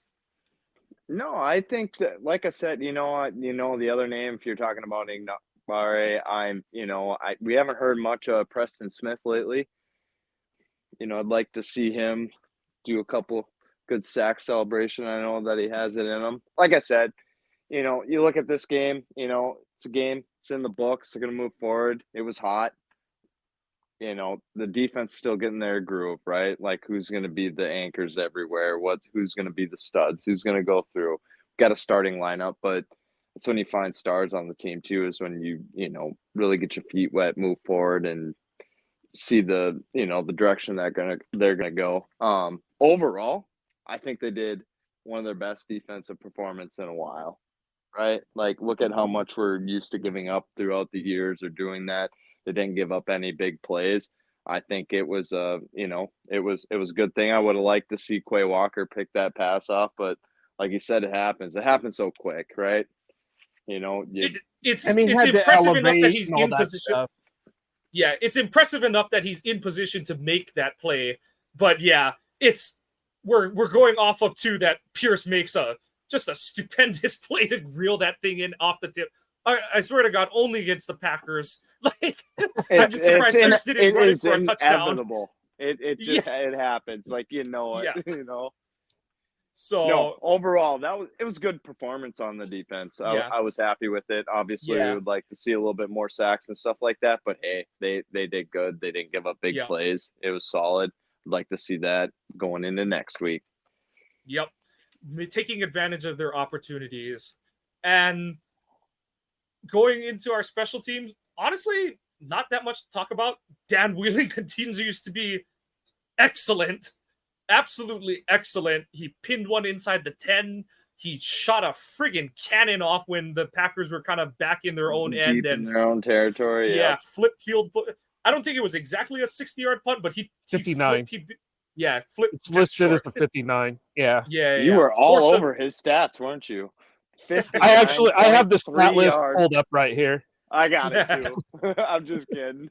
No, I think that, like I said, the other name, if you're talking about Ignare, we haven't heard much of Preston Smith lately. I'd like to see him do a couple good sack celebration. I know that he has it in him. Like I said, you look at this game, it's a game, it's in the books, they're going to move forward. It was hot. The defense still getting their groove, right? Like who's going to be the anchors everywhere? Who's going to be the studs? Who's going to go through? Got a starting lineup, but it's when you find stars on the team too, is when you really get your feet wet, move forward, and see the the direction they're gonna go. Overall, I think they did one of their best defensive performance in a while, right? Like look at how much we're used to giving up throughout the years or doing that. They didn't give up any big plays. I think it was it was a good thing. I would have liked to see Quay Walker pick that pass off, but like you said, it happens so quick, right? It's impressive enough that he's in position. Stuff. Yeah, it's impressive enough that he's in position to make that play. But yeah, we're going off of too that Pierce makes just a stupendous play to reel that thing in off the tip. I swear to God, only against the Packers. Like I'm just surprised Pierce didn't run it for a touchdown. It happens. Like Yeah. So no, overall, it was a good performance on the defense. I was happy with it. Obviously, we would like to see a little bit more sacks and stuff like that. But hey, they did good. They didn't give up big plays. It was solid. I'd like to see that going into next week. Yep, taking advantage of their opportunities and going into our special teams. Honestly, not that much to talk about. Dan Wheeling continues to be excellent. Absolutely excellent. He pinned one inside the 10. He shot a friggin' cannon off when the Packers were kind of back in their own end. In their own territory. Yeah, flipped field. I don't think it was exactly a 60-yard punt, but he 59. Flipped. It's listed as a 59. Yeah. You were all over his stats, weren't you? I have the stat list pulled up right here. I got it too. I'm just kidding.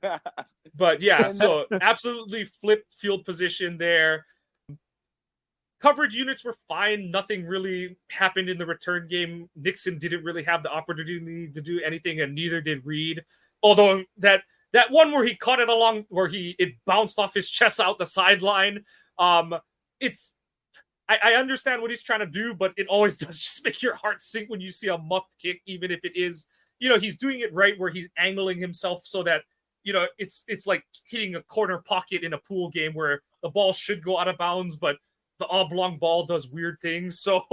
But yeah, so absolutely flipped field position there. Coverage units were fine. Nothing really happened in the return game. Nixon didn't really have the opportunity to do anything, and neither did Reed. Although that one where he caught it along, where it bounced off his chest out the sideline. I understand what he's trying to do, but it always does just make your heart sink when you see a muffed kick, even if it is, he's doing it right where he's angling himself so that, it's like hitting a corner pocket in a pool game where the ball should go out of bounds, but the oblong ball does weird things, so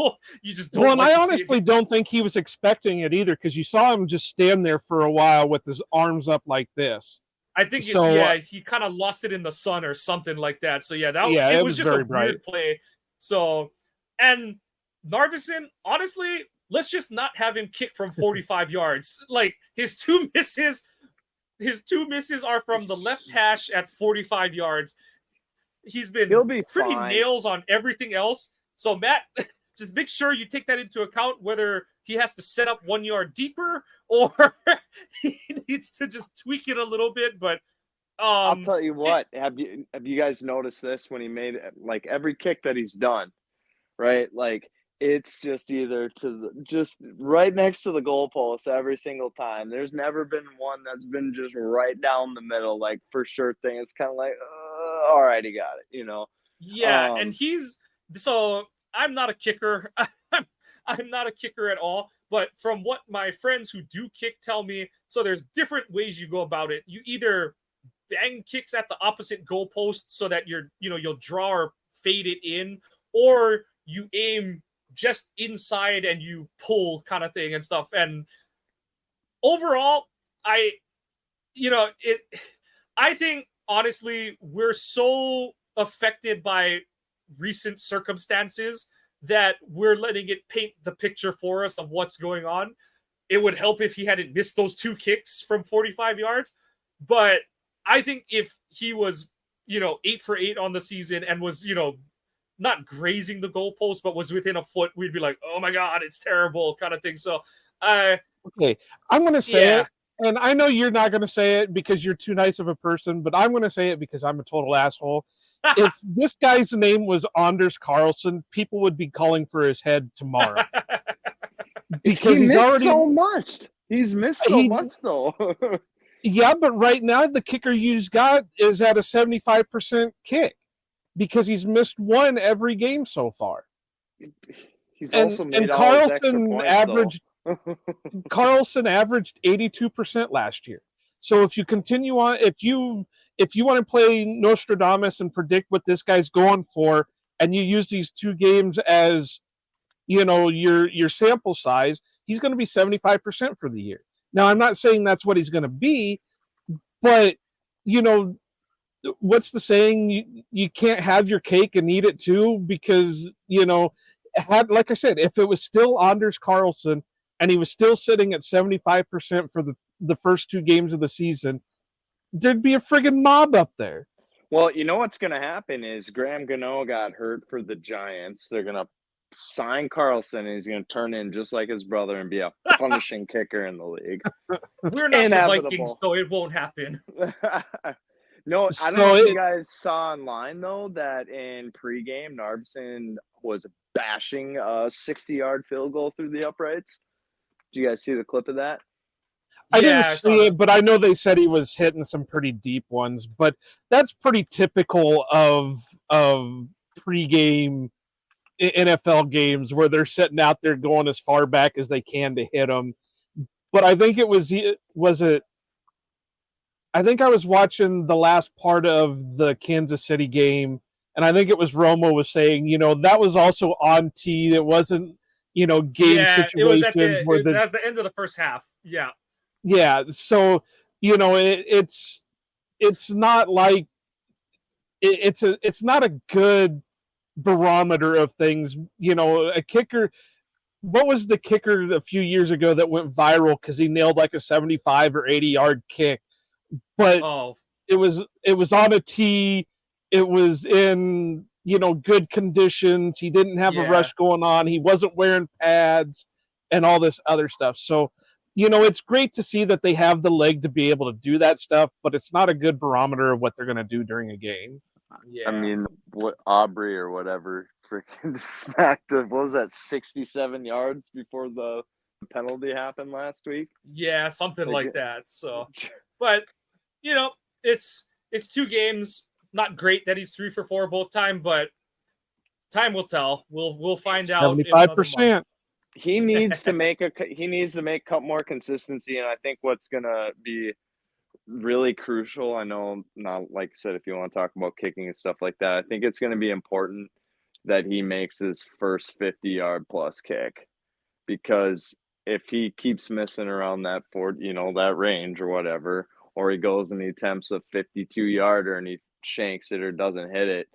you just don't. Well, and I honestly don't think he was expecting it either, because you saw him just stand there for a while with his arms up like this. I think, he kind of lost it in the sun or something like that. So it was just a weird play. So, and Narveson, honestly, let's just not have him kick from 45 yards. Like his two misses are from the left hash at 45 yards. He'll be pretty fine. Nails on everything else. So Matt, just make sure you take that into account, whether he has to set up 1 yard deeper or he needs to just tweak it a little bit. But I'll tell you what, have you guys noticed this when he made like every kick that he's done, right? Like it's just either just right next to the goalpost every single time. There's never been one that's been just right down the middle, like for sure thing. It's kind of like, all right, he got it, Yeah, and I'm not a kicker. I'm not a kicker at all. But from what my friends who do kick tell me, so there's different ways you go about it. You either bang kicks at the opposite goalpost so that you'll draw or fade it in, or you aim just inside and you pull kind of thing and stuff. And overall, I think honestly, we're so affected by recent circumstances that we're letting it paint the picture for us of what's going on. It would help if he hadn't missed those 2 kicks from 45 yards. But I think if he was, 8 for 8 on the season and was, not grazing the goalpost, but was within a foot, we'd be like, oh my God, it's terrible kind of thing. So, okay, I'm going to say it. And I know you're not going to say it because you're too nice of a person, but I'm going to say it because I'm a total asshole. If this guy's name was Anders Carlson, people would be calling for his head tomorrow. Because he's already so much. He's missed so much, though. Yeah, but right now the kicker you've got is at a 75% kick because he's missed one every game so far. He's also made all his extra points, Carlson averaged 82% last year. So if you continue on, if you want to play Nostradamus and predict what this guy's going for, and you use these 2 games as your sample size, he's going to be 75% for the year. Now, I'm not saying that's what he's going to be, but what's the saying? You can't have your cake and eat it too, because like I said, if it was still Anders Carlson and he was still sitting at 75% for the first 2 games of the season, there'd be a friggin' mob up there. Well, what's going to happen is Graham Gano got hurt for the Giants. They're going to sign Carlson, and he's going to turn in just like his brother and be a punishing kicker in the league. We're not the Vikings, so it won't happen. No, I don't know if you guys saw online, though, that in pregame, Narbson was bashing a 60-yard field goal through the uprights. Did you guys see the clip of that? I didn't see it, but I know they said he was hitting some pretty deep ones. But that's pretty typical of pregame NFL games where they're sitting out there going as far back as they can to hit them. But I think I think I was watching the last part of the Kansas City game, and I think it was Romo was saying, that was also on tee. It wasn't, game situations. That's the end of the first half. Yeah. Yeah. So, it's not like it's not a good barometer of things. A kicker. What was the kicker a few years ago that went viral because he nailed like a 75 or 80-yard kick? But it was on a tee. It was in good conditions. He didn't have a rush going on. He wasn't wearing pads and all this other stuff. So, it's great to see that they have the leg to be able to do that stuff, but it's not a good barometer of what they're going to do during a game. Yeah. I mean, what Aubrey or whatever freaking smacked what was that, 67 yards before the penalty happened last week? Yeah, something like that. So, but it's 2 games. Not great that he's 3 for 4 both time, but time will tell. We'll find out. 75%. He needs to make more consistency, and I think what's gonna be really crucial. I know, not like I said, if you want to talk about kicking and stuff like that, I think it's gonna be important that he makes his first 50-yard plus kick, because if he keeps missing around that that range or whatever, or he goes and he attempts a 52-yarder and he shanks it or doesn't hit it,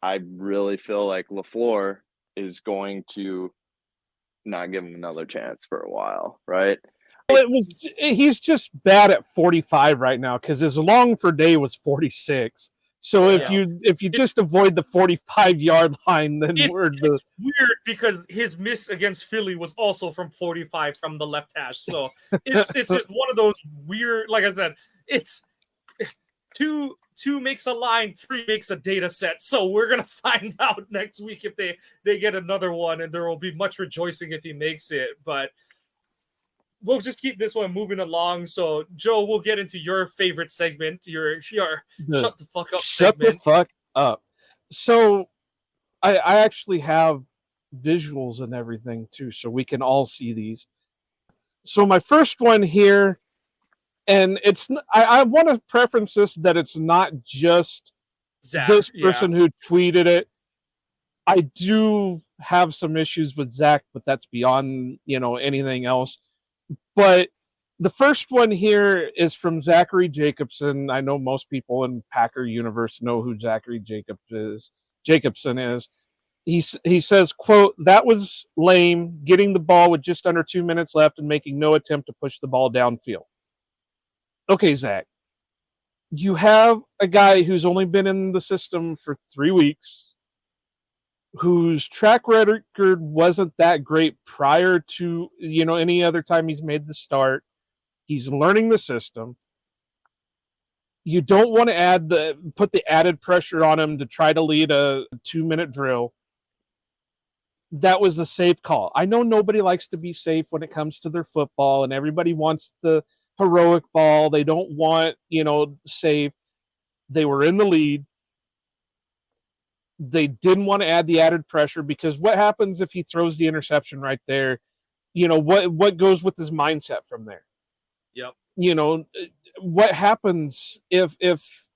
I really feel like LaFleur is going to not give him another chance for a while, right? Well, he's just bad at 45 right now because his long for day was 46. So if you just avoid the 45-yard line, then it's weird because his miss against Philly was also from 45 from the left hash. So it's just one of those weird, like I said, it's two makes a line, 3 makes a data set. So we're gonna find out next week if they get another one, and there will be much rejoicing if he makes it. But we'll just keep this one moving along. So, Joe, we'll get into your favorite segment. Your shut the fuck up segment. Shut the fuck up. So, I actually have visuals and everything, too, so we can all see these. So, my first one here, and I want to preference this that it's not just Zach, this person who tweeted it. I do have some issues with Zach, but that's beyond, anything else. But the first one here is from Zachary Jacobson. I know most people in Packer universe know who Zachary Jacobson is. He says, quote, "That was lame, getting the ball with just under 2 minutes left and making no attempt to push the ball downfield." Okay, Zach, you have a guy who's only been in the system for 3 weeks, whose track record wasn't that great prior to, any other time he's made the start. He's learning the system. You don't want to put the added pressure on him to try to lead a 2-minute drill. That was a safe call. I know nobody likes to be safe when it comes to their football, and everybody wants the heroic ball. They don't want, safe. They were in the lead. They didn't want to add the added pressure, because what happens if he throws the interception right there? What goes with his mindset from there? Yep. What happens if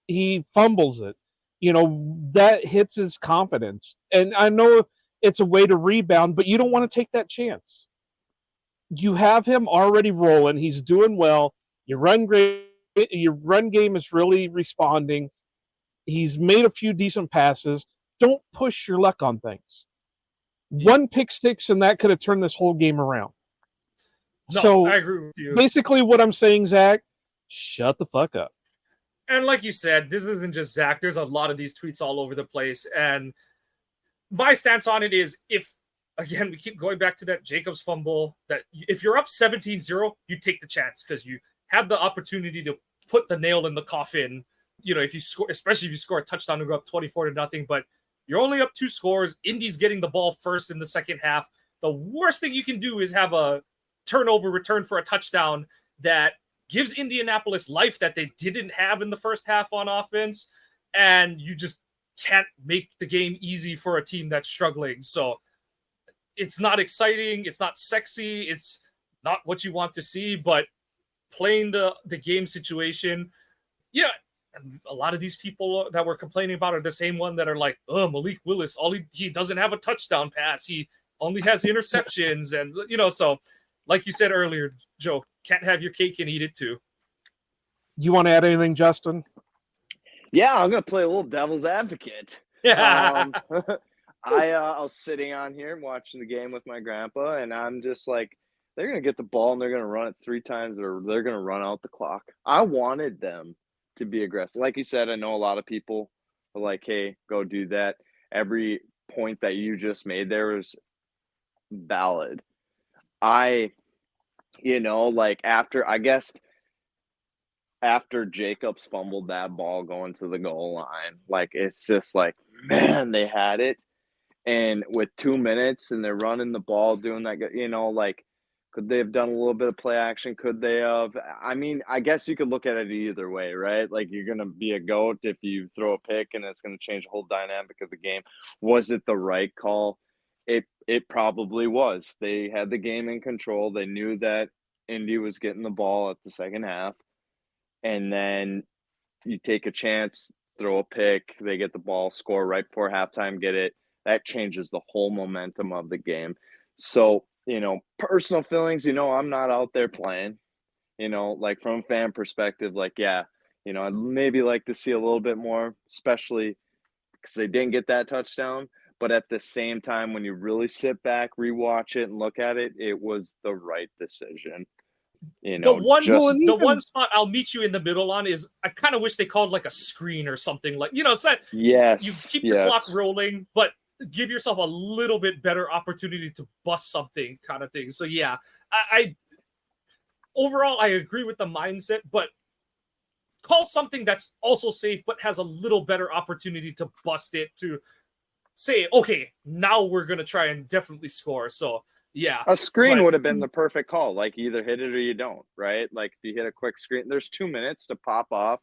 he fumbles it? That hits his confidence. And I know it's a way to rebound, but you don't want to take that chance. You have him already rolling. He's doing well. Your run game is really responding. He's made a few decent passes. Don't push your luck on things. One pick six, and that could have turned this whole game around. No, so I agree with you. Basically what I'm saying, Zach, shut the fuck up. And like you said, this isn't just Zach. There's a lot of these tweets all over the place. And my stance on it is, again, we keep going back to that Jacobs fumble, that if you're up 17-0, you take the chance, because you have the opportunity to put the nail in the coffin. If you score, especially if you score a touchdown and go up 24-0, but you're only up 2 scores. Indy's getting the ball first in the second half. The worst thing you can do is have a turnover return for a touchdown that gives Indianapolis life that they didn't have in the first half on offense. And you just can't make the game easy for a team that's struggling. So it's not exciting. It's not sexy. It's not what you want to see, but playing the game situation. Yeah. And a lot of these people that we're complaining about are the same one that are like, oh, Malik Willis, he doesn't have a touchdown pass. He only has interceptions. And, so like you said earlier, Joe, can't have your cake and eat it too. You want to add anything, Justin? Yeah, I'm going to play a little devil's advocate. Yeah. I was sitting on here watching the game with my grandpa, and I'm just like, they're going to get the ball and they're going to run it 3 times, or they're going to run out the clock. I wanted them to be aggressive. Like you said, I know a lot of people are like, hey, go do that. Every point that you just made there was valid. After Jacobs fumbled that ball going to the goal line, like, it's just like, man, they had it. And with 2 minutes and they're running the ball, doing that, like, could they have done a little bit of play action? Could they have? I mean, I guess you could look at it either way, right? Like, you're going to be a GOAT if you throw a pick and it's going to change the whole dynamic of the game. Was it the right call? It probably was. They had the game in control. They knew that Indy was getting the ball at the second half. And then you take a chance, throw a pick, they get the ball, score right before halftime, get it. That changes the whole momentum of the game. So, personal feelings, I'm not out there playing, like, from a fan perspective, like, yeah, I'd maybe like to see a little bit more, especially because they didn't get that touchdown. But at the same time, when you really sit back, rewatch it, and look at it, it was the right decision. The one spot I'll meet you in the middle on is, I kind of wish they called like a screen or something, like, so yes, you keep the clock rolling, but give yourself a little bit better opportunity to bust something, kind of thing. So yeah, I overall, I agree with the mindset, but call something that's also safe, but has a little better opportunity to bust it, to say, okay, now we're going to try and definitely score. So yeah. A screen would have been the perfect call. Like, you either hit it or you don't, right? Like, if you hit a quick screen, there's 2 minutes to pop off,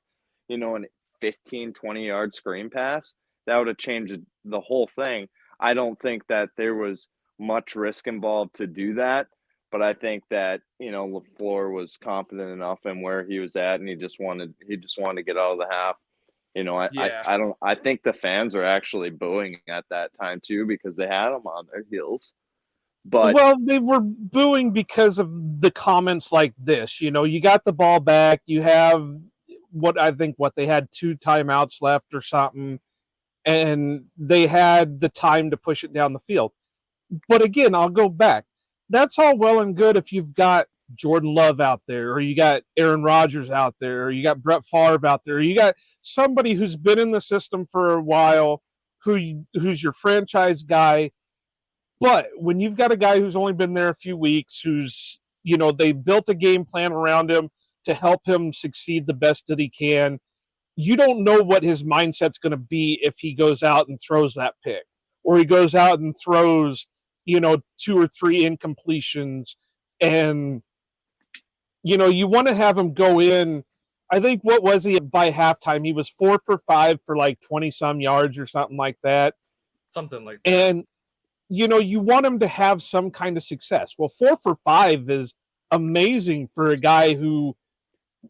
an 15, 20-yard screen pass. That would have changed the whole thing. I don't think that there was much risk involved to do that, but I think that, LaFleur was confident enough in where he was at, and he just wanted to get out of the half, Yeah. I think the fans are actually booing at that time too because they had him on their heels. But Well, they were booing because of the comments like this. You got the ball back. You have what they had 2 timeouts left or something, and they had the time to push it down the field. But again, I'll go back. That's all well and good if you've got Jordan Love out there, or you got Aaron Rodgers out there, or you got Brett Favre out there, or you got somebody who's been in the system for a while, who's your franchise guy. But when you've got a guy who's only been there a few weeks, they built a game plan around him to help him succeed the best that he can, you don't know what his mindset's going to be if he goes out and throws that pick, or he goes out and throws, 2 or 3 incompletions. And, you want to have him go in. I think, what was he by halftime? He was 4 for 5 for like 20 some yards or something like that. Something like that. And, you want him to have some kind of success. Well, 4 for 5 is amazing for a guy who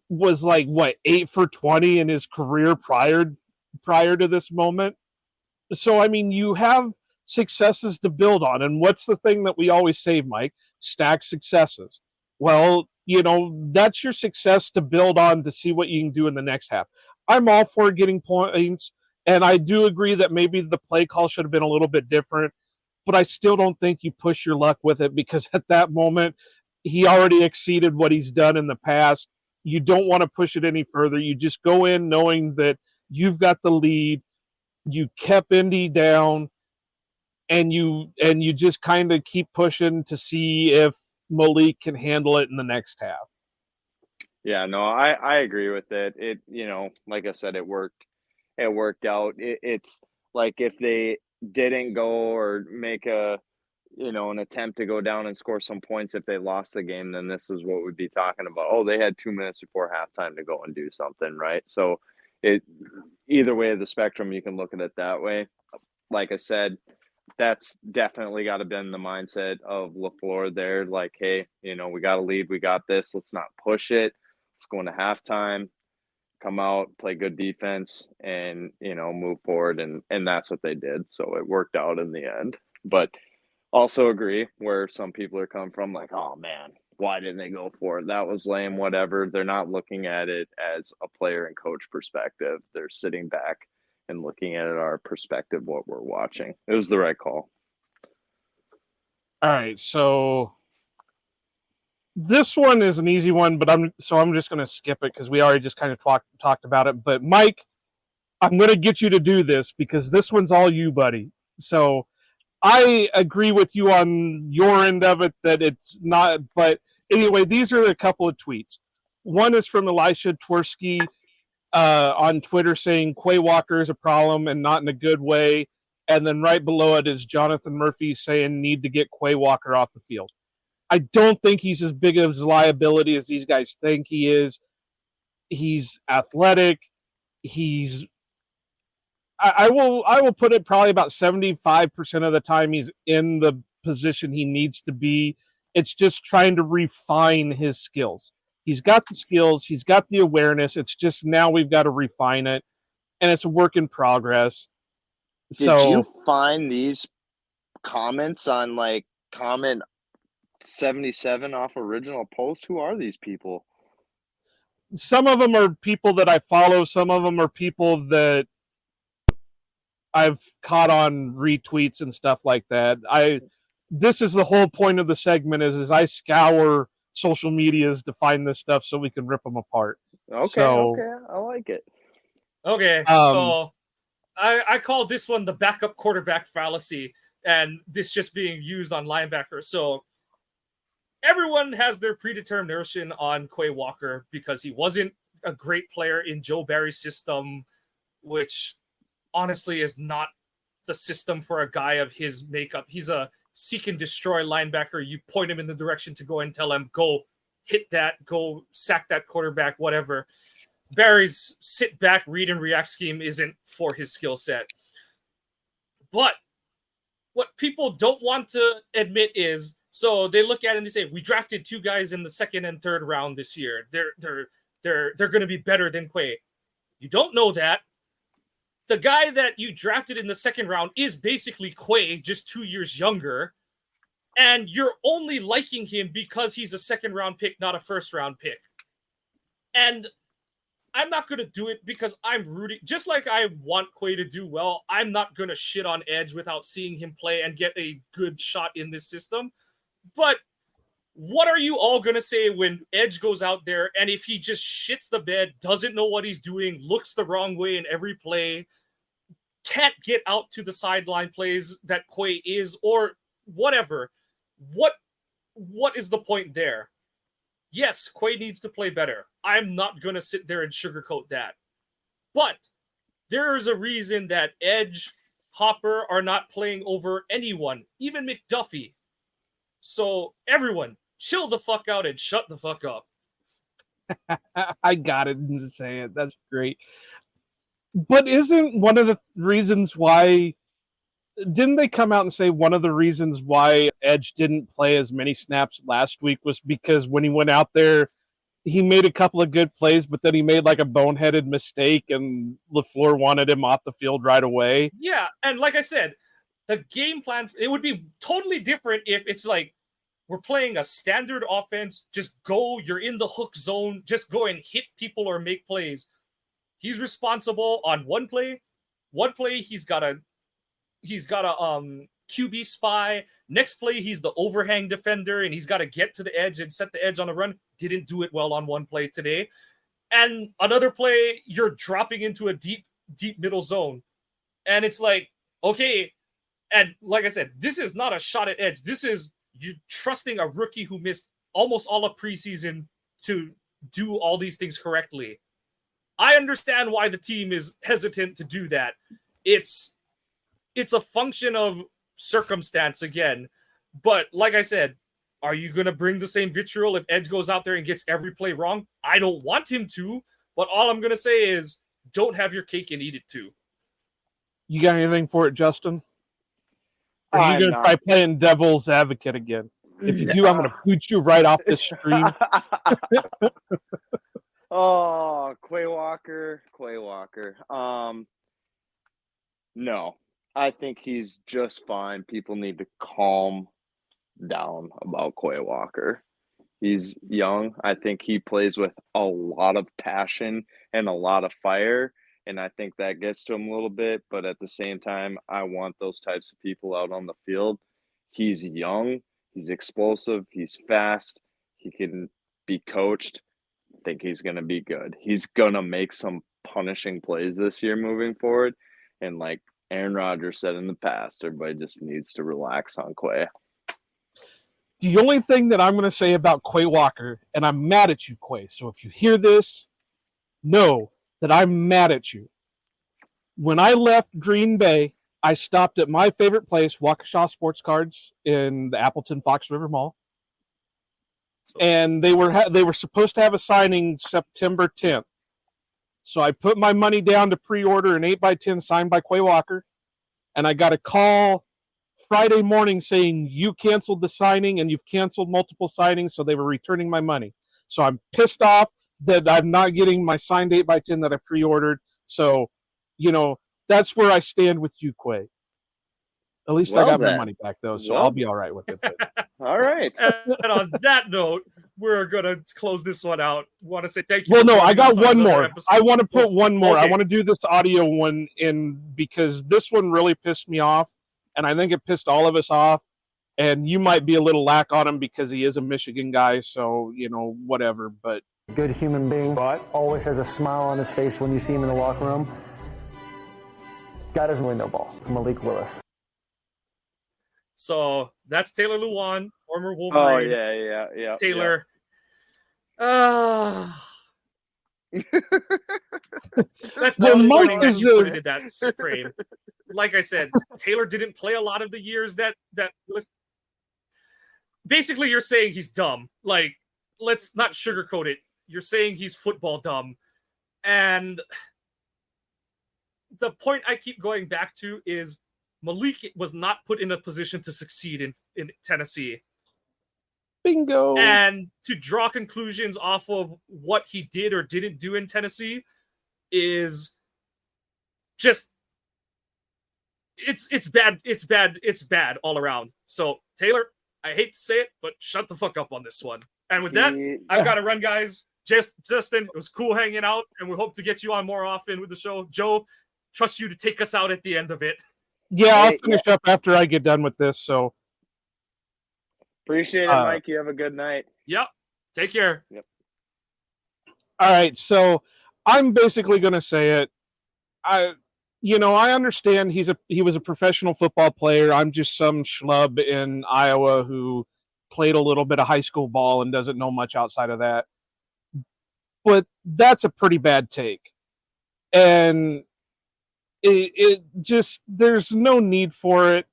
was like 8 for 20 in his career prior to this moment. So I mean, you have successes to build on, and what's the thing that we always say, Mike? Stack successes. Well, that's your success to build on to see what you can do in the next half. I'm all for getting points, and I do agree that maybe the play call should have been a little bit different, but I still don't think you push your luck with it, because at that moment he already exceeded what he's done in the past. You don't want to push it any further. You just go in knowing that you've got the lead. You kept Indy down, and you just kind of keep pushing to see if Malik can handle it in the next half. yeah, no, I agree with it. It, like I said, it worked. It worked out. It's like if they didn't go or make an attempt to go down and score some points if they lost the game, then this is what we'd be talking about. Oh, they had 2 minutes before halftime to go and do something, right? So either way of the spectrum, you can look at it that way. Like I said, that's definitely got to be in the mindset of LaFleur there. Like, hey, we got to lead. We got this. Let's not push it. Let's go into halftime, come out, play good defense, and, move forward. And that's what they did. So it worked out in the end. But also agree where some people are coming from, like, oh man, why didn't they go for it? That was lame, whatever. They're not looking at it as a player and coach perspective. They're sitting back and looking at it our perspective, what we're watching. It was the right call. All right, so this one is an easy one, but I'm just going to skip it because we already just kind of talked about it. But Mike, I'm going to get you to do this because this one's all you, buddy. So I agree with you on your end of it that it's not. But anyway, these are a couple of tweets. One is from Elisha Tversky on Twitter saying Quay Walker is a problem and not in a good way. And then right below it is Jonathan Murphy saying need to get Quay Walker off the field. I don't think he's as big of a liability as these guys think he is. He's athletic. I will put it probably about 75% of the time he's in the position he needs to be. It's just trying to refine his skills. He's got the skills. He's got the awareness. It's just now we've got to refine it, and it's a work in progress. Did you find these comments on comment 77 off original post? Who are these people? Some of them are people that I follow. Some of them are people that I've caught on retweets and stuff like that. This is the whole point of the segment is I scour social medias to find this stuff so we can rip them apart. Okay, I like it. Okay, so I call this one the backup quarterback fallacy, and this just being used on linebackers. So everyone has their predetermined notion on Quay Walker because he wasn't a great player in Joe Barry's system, which honestly is not the system for a guy of his makeup. He's a seek and destroy linebacker. You point him in the direction to go and tell him, go hit that, go sack that quarterback, whatever. Barry's sit back, read and react scheme isn't for his skill set. But what people don't want to admit is, so they look at it and they say, we drafted 2 guys in the 2nd and 3rd round this year. They're going to be better than Quay. You don't know that the guy that you drafted in the second round is basically Quay, just 2 years younger. And you're only liking him because he's a second round pick, not a first round pick. And I'm not going to do it because I'm rooting. Just like I want Quay to do well, I'm not going to shit on Edge without seeing him play and get a good shot in this system. But what are you all going to say when Edge goes out there and if he just shits the bed, doesn't know what he's doing, looks the wrong way in every play, can't get out to the sideline plays that Quay is, or whatever? What is the point there? Yes, Quay needs to play better. I'm not going to sit there and sugarcoat that. But there is a reason that Edge, Hopper are not playing over anyone, even McDuffie. So everyone, chill the fuck out and shut the fuck up. I got it to say it. That's great. But isn't one of the reasons why... Didn't they come out and say one of the reasons why Edge didn't play as many snaps last week was because when he went out there, he made a couple of good plays, but then he made like a boneheaded mistake and LaFleur wanted him off the field right away? Yeah, and like I said, the game plan, it would be totally different if it's like, we're playing a standard offense, just go, you're in the hook zone, just go and hit people or make plays. He's responsible on one play he's got a QB spy. Next play, he's the overhang defender, and he's got to get to the edge and set the edge on a run. Didn't do it well on one play today. And another play, you're dropping into a deep middle zone. And it's like, okay. And like I said, this is not a shot at Edge. This is you trusting a rookie who missed almost all of preseason to do all these things correctly. I understand why the team is hesitant to do that. It's a function of circumstance again. But like I said, are you going to bring the same vitriol if Edge goes out there and gets every play wrong? I don't want him to, but all I'm going to say is don't have your cake and eat it too. You got anything for it, Justin? Or are you going to try playing devil's advocate again? If you do, I'm going to boot you right off this stream. Oh, Quay Walker. No, I think he's just fine. People need to calm down about Quay Walker. He's young. I think he plays with a lot of passion and a lot of fire, and I think that gets to him a little bit. But at the same time, I want those types of people out on the field. He's young. He's explosive. He's fast. He can be coached. I think he's going to be good. He's going to make some punishing plays this year moving forward. And like Aaron Rodgers said in the past, everybody just needs to relax on Quay. The only thing that I'm going to say about Quay Walker, and I'm mad at you, Quay, so if you hear this, know that I'm mad at you. When I left Green Bay, I stopped at my favorite place, Waukesha Sports Cards in the Appleton Fox River Mall. And they were supposed to have a signing September 10th. So I put my money down to pre-order an 8x10 signed by Quay Walker. And I got a call Friday morning saying you canceled the signing and you've canceled multiple signings, so they were returning my money. So I'm pissed off that I'm not getting my signed 8x10 that I pre-ordered. So, that's where I stand with you, Quay. At least I got my money back, though, so I'll be all right with it. All right. And on that note, we're going to close this one out. Want to say thank you. Well, no, I got one more. Episode. I want to put one more. Okay. I want to do this audio one in because this one really pissed me off, and I think it pissed all of us off. And you might be a little lack on him because he is a Michigan guy, so, whatever. But good human being, but always has a smile on his face when you see him in the locker room. Got his window ball, Malik Willis. So that's Taylor Lewan, former Wolverine. Oh, yeah. Taylor. That's disappointing that you put it in that frame. Like I said, Taylor didn't play a lot of the years that was. Basically, you're saying he's dumb. Like, let's not sugarcoat it. You're saying he's football dumb. And the point I keep going back to is Malik was not put in a position to succeed in Tennessee. Bingo. And to draw conclusions off of what he did or didn't do in Tennessee is just it's bad. It's bad. It's bad all around. So Taylor, I hate to say it, but shut the fuck up on this one. And with that, I've got to run, guys. Justin, it was cool hanging out, and we hope to get you on more often with the show. Joe, trust you to take us out at the end of it. Yeah, I'll finish up after I get done with this. So appreciate it, Mike. You have a good night. Yep. Take care. Yep. All right, so I'm basically going to say it. I understand he was a professional football player. I'm just some schlub in Iowa who played a little bit of high school ball and doesn't know much outside of that. But that's a pretty bad take. And it just, there's no need for it.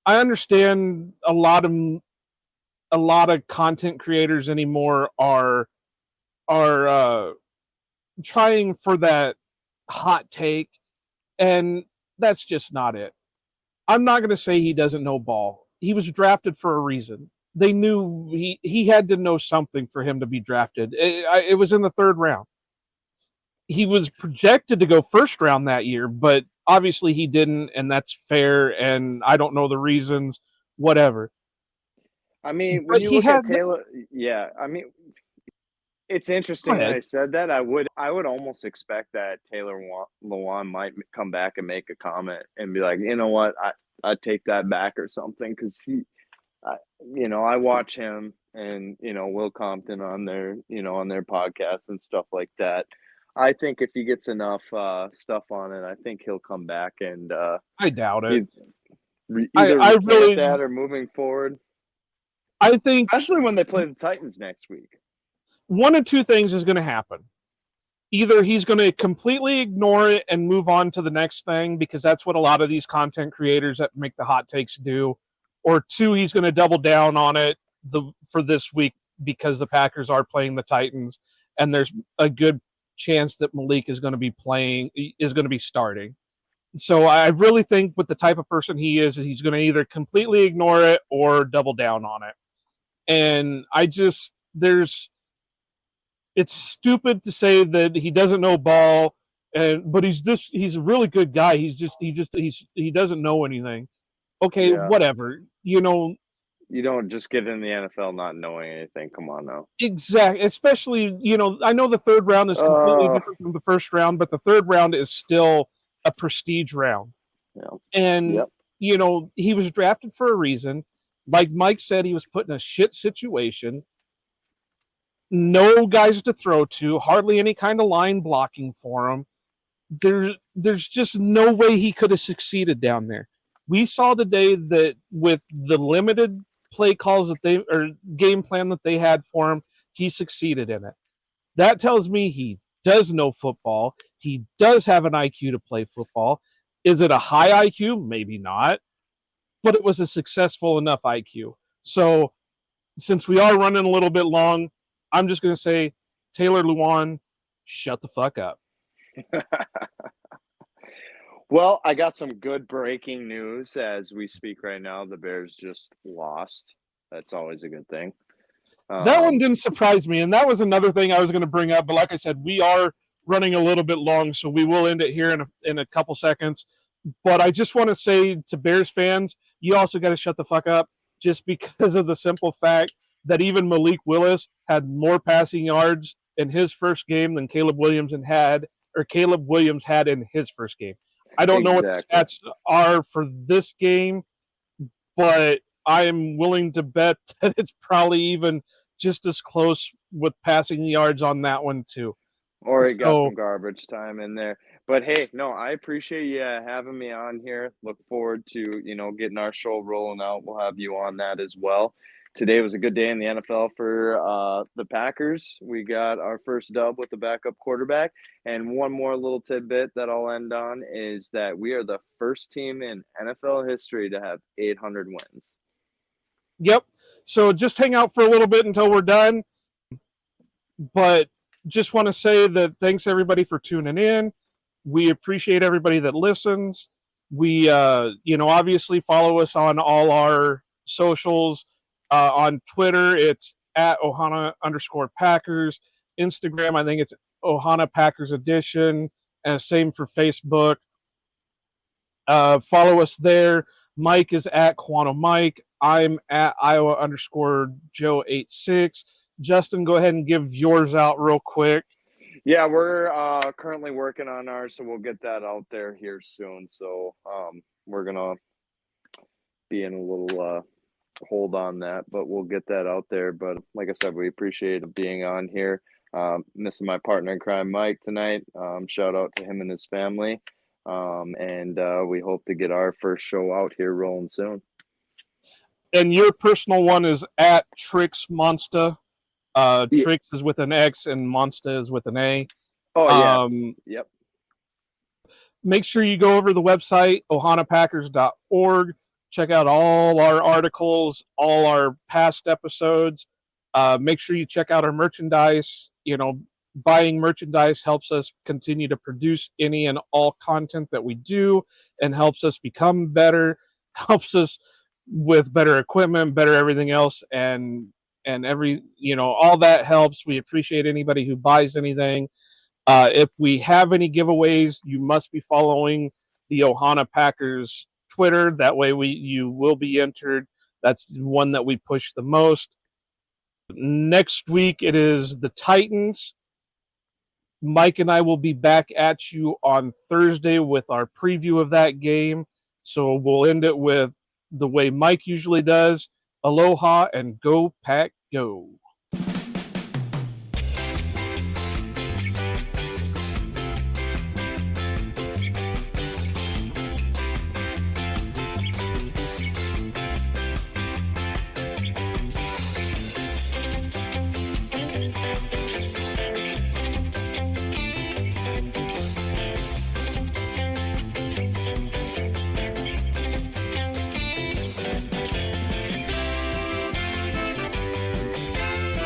I understand a lot of content creators anymore are trying for that hot take, and that's just not it. I'm not going to say he doesn't know ball. He was drafted for a reason. They knew he had to know something for him to be drafted. It was in the 3rd round. He was projected to go 1st round that year, but obviously he didn't, and that's fair, and I don't know the reasons, whatever. I mean, when you look at Taylor, it's interesting that I said that. I would almost expect that Taylor Lewan might come back and make a comment and be like, you know what, I take that back or something, because I watch him and Will Compton on their podcast and stuff like that. I think if he gets enough stuff on it, I think he'll come back and I doubt it. Either I really that or moving forward. I think, especially when they play the Titans next week, one of two things is going to happen. Either he's going to completely ignore it and move on to the next thing, because that's what a lot of these content creators that make the hot takes do, or 2, he's going to double down on it for this week because the Packers are playing the Titans, and there's a good chance that Malik is going to be starting. So I really think with the type of person he is, he's going to either completely ignore it or double down on it. And it's stupid to say that he doesn't know ball, but he's a really good guy. He doesn't know anything. Okay, whatever. You don't just get in the NFL not knowing anything. Come on now. Exactly. Especially, I know the 3rd round is completely different from the 1st round, but the 3rd round is still a prestige round. Yeah. And, he was drafted for a reason. Like Mike said, he was put in a shit situation. No guys to throw to, hardly any kind of line blocking for him. There's just no way he could have succeeded down there. We saw today that with the limited play calls game plan that they had for him, he succeeded in it. That tells me he does know football. He does have an IQ to play football. Is it a high IQ? Maybe not, but it was a successful enough IQ. So since we are running a little bit long, I'm just going to say, Taylor Lewan, shut the fuck up. Well, I got some good breaking news as we speak right now. The Bears just lost. That's always a good thing. That one didn't surprise me, and that was another thing I was going to bring up. But like I said, we are running a little bit long, so we will end it here in a couple seconds. But I just want to say to Bears fans, you also got to shut the fuck up, just because of the simple fact that even Malik Willis had more passing yards in his first game than Caleb Williams had in his first game. I don't know what the stats are for this game, but I am willing to bet that it's probably even just as close with passing yards on that one too. Or he got some garbage time in there. But hey, no, I appreciate you having me on here. Look forward to, getting our show rolling out. We'll have you on that as well. Today was a good day in the NFL for the Packers. We got our first dub with the backup quarterback. And one more little tidbit that I'll end on is that we are the first team in NFL history to have 800 wins. Yep. So just hang out for a little bit until we're done. But just want to say that thanks everybody for tuning in. We appreciate everybody that listens. We, obviously follow us on all our socials. On Twitter, it's at Ohana_Packers. Instagram, I think it's Ohana Packers Edition. And same for Facebook. Follow us there. Mike is at Quantum Mike. I'm at Iowa_Joe86. Justin, go ahead and give yours out real quick. Yeah, we're currently working on ours, so we'll get that out there here soon. So we're gonna be in a little hold on that, but we'll get that out there. But like I said, we appreciate being on here. Missing my partner in crime, Mike, tonight. Shout out to him and his family. And we hope to get our first show out here rolling soon. And your personal one is at Trix Monsta. Trix is with an X and Monsta is with an A. Oh, yeah. Yep. Make sure you go over to the website, ohanapackers.org. Check out all our articles, all our past episodes. Make sure you check out our merchandise. Buying merchandise helps us continue to produce any and all content that we do and helps us become better, helps us with better equipment, better everything else, and all that helps. We appreciate anybody who buys anything. If we have any giveaways, you must be following the Ohana Packers Twitter. That way you will be entered. That's the one that we push the most. Next week it is the Titans. Mike and I will be back at you on Thursday with our preview of that game. So we'll end it with the way Mike usually does. Aloha and go Pack Go.